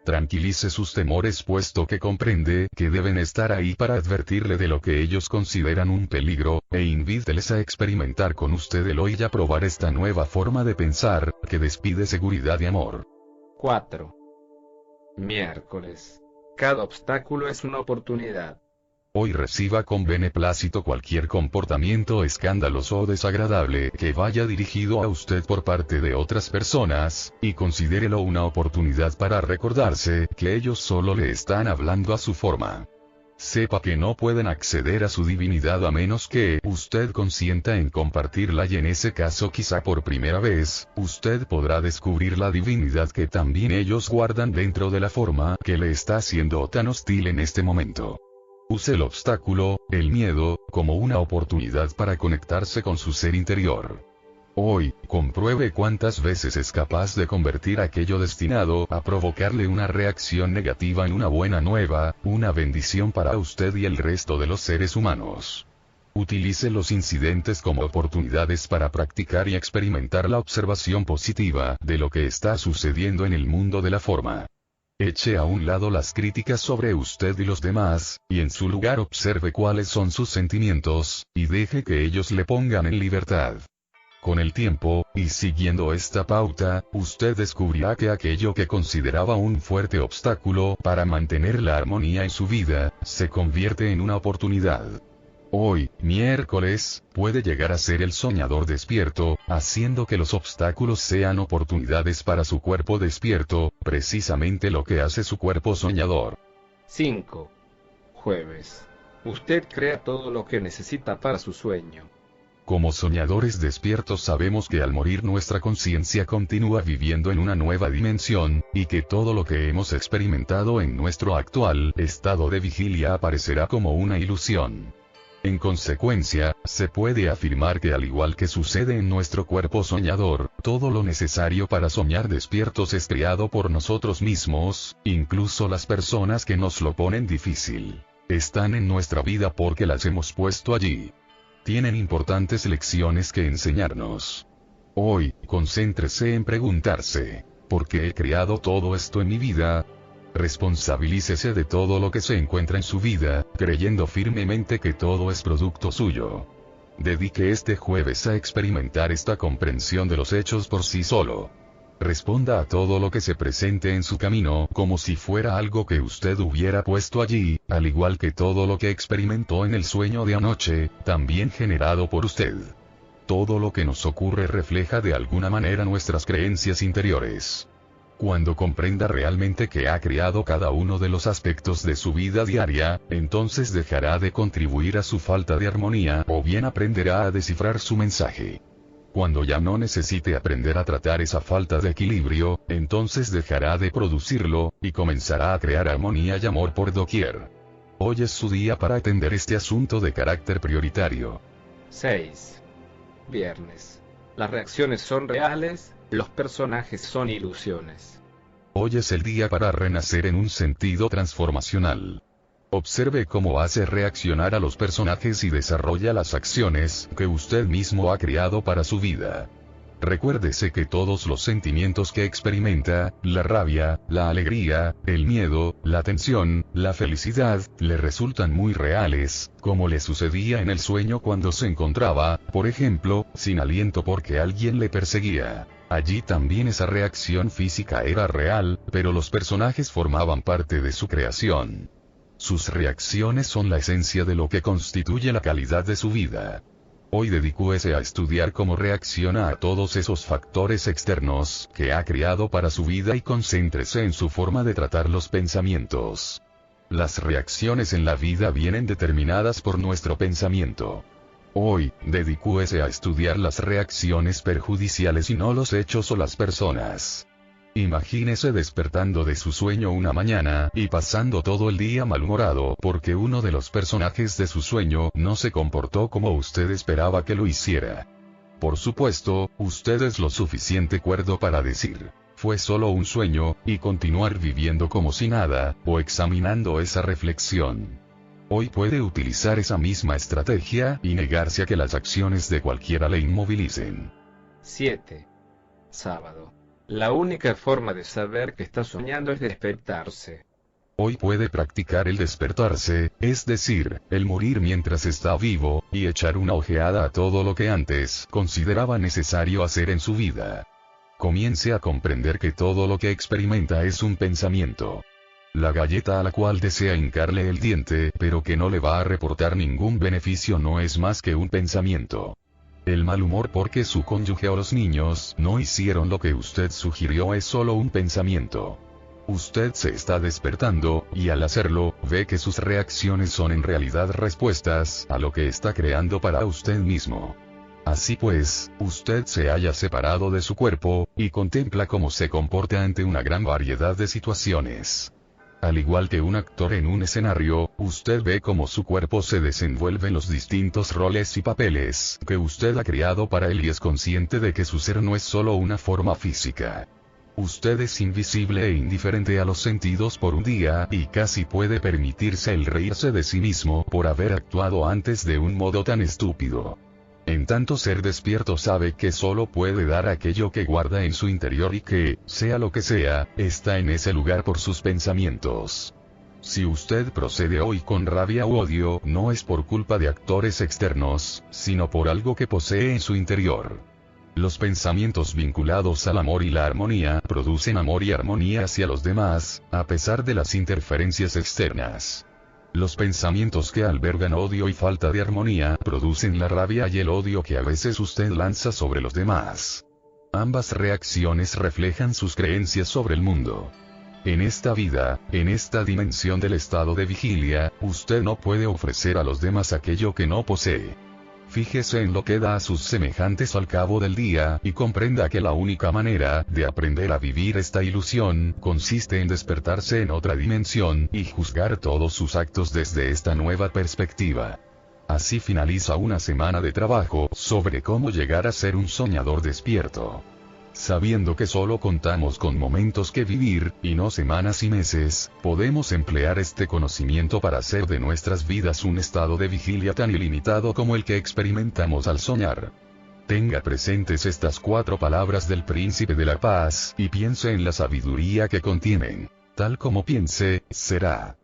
Tranquilice sus temores puesto que comprende que deben estar ahí para advertirle de lo que ellos consideran un peligro, e invíteles a experimentar con usted el hoy y a probar esta nueva forma de pensar, que despide seguridad y amor. 4. Miércoles. Cada obstáculo es una oportunidad. Hoy reciba con beneplácito cualquier comportamiento escandaloso o desagradable que vaya dirigido a usted por parte de otras personas, y considérelo una oportunidad para recordarse que ellos solo le están hablando a su forma. Sepa que no pueden acceder a su divinidad a menos que usted consienta en compartirla, y en ese caso quizá por primera vez, usted podrá descubrir la divinidad que también ellos guardan dentro de la forma que le está siendo tan hostil en este momento. Use el obstáculo, el miedo, como una oportunidad para conectarse con su ser interior. Hoy, compruebe cuántas veces es capaz de convertir aquello destinado a provocarle una reacción negativa en una buena nueva, una bendición para usted y el resto de los seres humanos. Utilice los incidentes como oportunidades para practicar y experimentar la observación positiva de lo que está sucediendo en el mundo de la forma. Eche a un lado las críticas sobre usted y los demás, y en su lugar observe cuáles son sus sentimientos, y deje que ellos le pongan en libertad. Con el tiempo, y siguiendo esta pauta, usted descubrirá que aquello que consideraba un fuerte obstáculo para mantener la armonía en su vida, se convierte en una oportunidad. Hoy, miércoles, puede llegar a ser el soñador despierto, haciendo que los obstáculos sean oportunidades para su cuerpo despierto, precisamente lo que hace su cuerpo soñador. 5. Jueves. Usted crea todo lo que necesita para su sueño. Como soñadores despiertos sabemos que al morir nuestra conciencia continúa viviendo en una nueva dimensión, y que todo lo que hemos experimentado en nuestro actual estado de vigilia aparecerá como una ilusión. En consecuencia, se puede afirmar que al igual que sucede en nuestro cuerpo soñador, todo lo necesario para soñar despiertos es creado por nosotros mismos, incluso las personas que nos lo ponen difícil. Están en nuestra vida porque las hemos puesto allí. Tienen importantes lecciones que enseñarnos. Hoy, concéntrese en preguntarse, ¿por qué he creado todo esto en mi vida? Responsabilícese de todo lo que se encuentra en su vida, creyendo firmemente que todo es producto suyo. Dedique este jueves a experimentar esta comprensión de los hechos por sí solo. Responda a todo lo que se presente en su camino como si fuera algo que usted hubiera puesto allí, al igual que todo lo que experimentó en el sueño de anoche, también generado por usted. Todo lo que nos ocurre refleja de alguna manera nuestras creencias interiores. Cuando comprenda realmente que ha creado cada uno de los aspectos de su vida diaria, entonces dejará de contribuir a su falta de armonía o bien aprenderá a descifrar su mensaje. Cuando ya no necesite aprender a tratar esa falta de equilibrio, entonces dejará de producirlo, y comenzará a crear armonía y amor por doquier. Hoy es su día para atender este asunto de carácter prioritario. 6. Viernes. Las reacciones son reales, los personajes son ilusiones. Hoy es el día para renacer en un sentido transformacional. Observe cómo hace reaccionar a los personajes y desarrolla las acciones que usted mismo ha creado para su vida. Recuérdese que todos los sentimientos que experimenta, la rabia, la alegría, el miedo, la tensión, la felicidad, le resultan muy reales, como le sucedía en el sueño cuando se encontraba, por ejemplo, sin aliento porque alguien le perseguía. Allí también esa reacción física era real, pero los personajes formaban parte de su creación. Sus reacciones son la esencia de lo que constituye la calidad de su vida. Hoy dedicúese a estudiar cómo reacciona a todos esos factores externos que ha creado para su vida y concéntrese en su forma de tratar los pensamientos. Las reacciones en la vida vienen determinadas por nuestro pensamiento. Hoy, dedicúese a estudiar las reacciones perjudiciales y no los hechos o las personas. Imagínese despertando de su sueño una mañana y pasando todo el día malhumorado porque uno de los personajes de su sueño no se comportó como usted esperaba que lo hiciera. Por supuesto, usted es lo suficiente cuerdo para decir, fue solo un sueño, y continuar viviendo como si nada, o examinando esa reflexión. Hoy puede utilizar esa misma estrategia y negarse a que las acciones de cualquiera le inmovilicen. 7. Sábado. La única forma de saber que está soñando es despertarse. Hoy puede practicar el despertarse, es decir, el morir mientras está vivo, y echar una ojeada a todo lo que antes consideraba necesario hacer en su vida. Comience a comprender que todo lo que experimenta es un pensamiento. La galleta a la cual desea hincarle el diente, pero que no le va a reportar ningún beneficio, no es más que un pensamiento. El mal humor porque su cónyuge o los niños no hicieron lo que usted sugirió es solo un pensamiento. Usted se está despertando, y al hacerlo, ve que sus reacciones son en realidad respuestas a lo que está creando para usted mismo. Así pues, usted se halla separado de su cuerpo, y contempla cómo se comporta ante una gran variedad de situaciones. Al igual que un actor en un escenario, usted ve cómo su cuerpo se desenvuelve en los distintos roles y papeles que usted ha creado para él y es consciente de que su ser no es solo una forma física. Usted es invisible e indiferente a los sentidos por un día y casi puede permitirse el reírse de sí mismo por haber actuado antes de un modo tan estúpido. En tanto ser despierto sabe que solo puede dar aquello que guarda en su interior y que, sea lo que sea, está en ese lugar por sus pensamientos. Si usted procede hoy con rabia u odio, no es por culpa de actores externos, sino por algo que posee en su interior. Los pensamientos vinculados al amor y la armonía producen amor y armonía hacia los demás, a pesar de las interferencias externas. Los pensamientos que albergan odio y falta de armonía producen la rabia y el odio que a veces usted lanza sobre los demás. Ambas reacciones reflejan sus creencias sobre el mundo. En esta vida, en esta dimensión del estado de vigilia, usted no puede ofrecer a los demás aquello que no posee. Fíjese en lo que da a sus semejantes al cabo del día, y comprenda que la única manera de aprender a vivir esta ilusión, consiste en despertarse en otra dimensión, y juzgar todos sus actos desde esta nueva perspectiva. Así finaliza una semana de trabajo sobre cómo llegar a ser un soñador despierto. Sabiendo que solo contamos con momentos que vivir, y no semanas y meses, podemos emplear este conocimiento para hacer de nuestras vidas un estado de vigilia tan ilimitado como el que experimentamos al soñar. Tenga presentes estas 4 palabras del Príncipe de la Paz, y piense en la sabiduría que contienen. Tal como piense, será.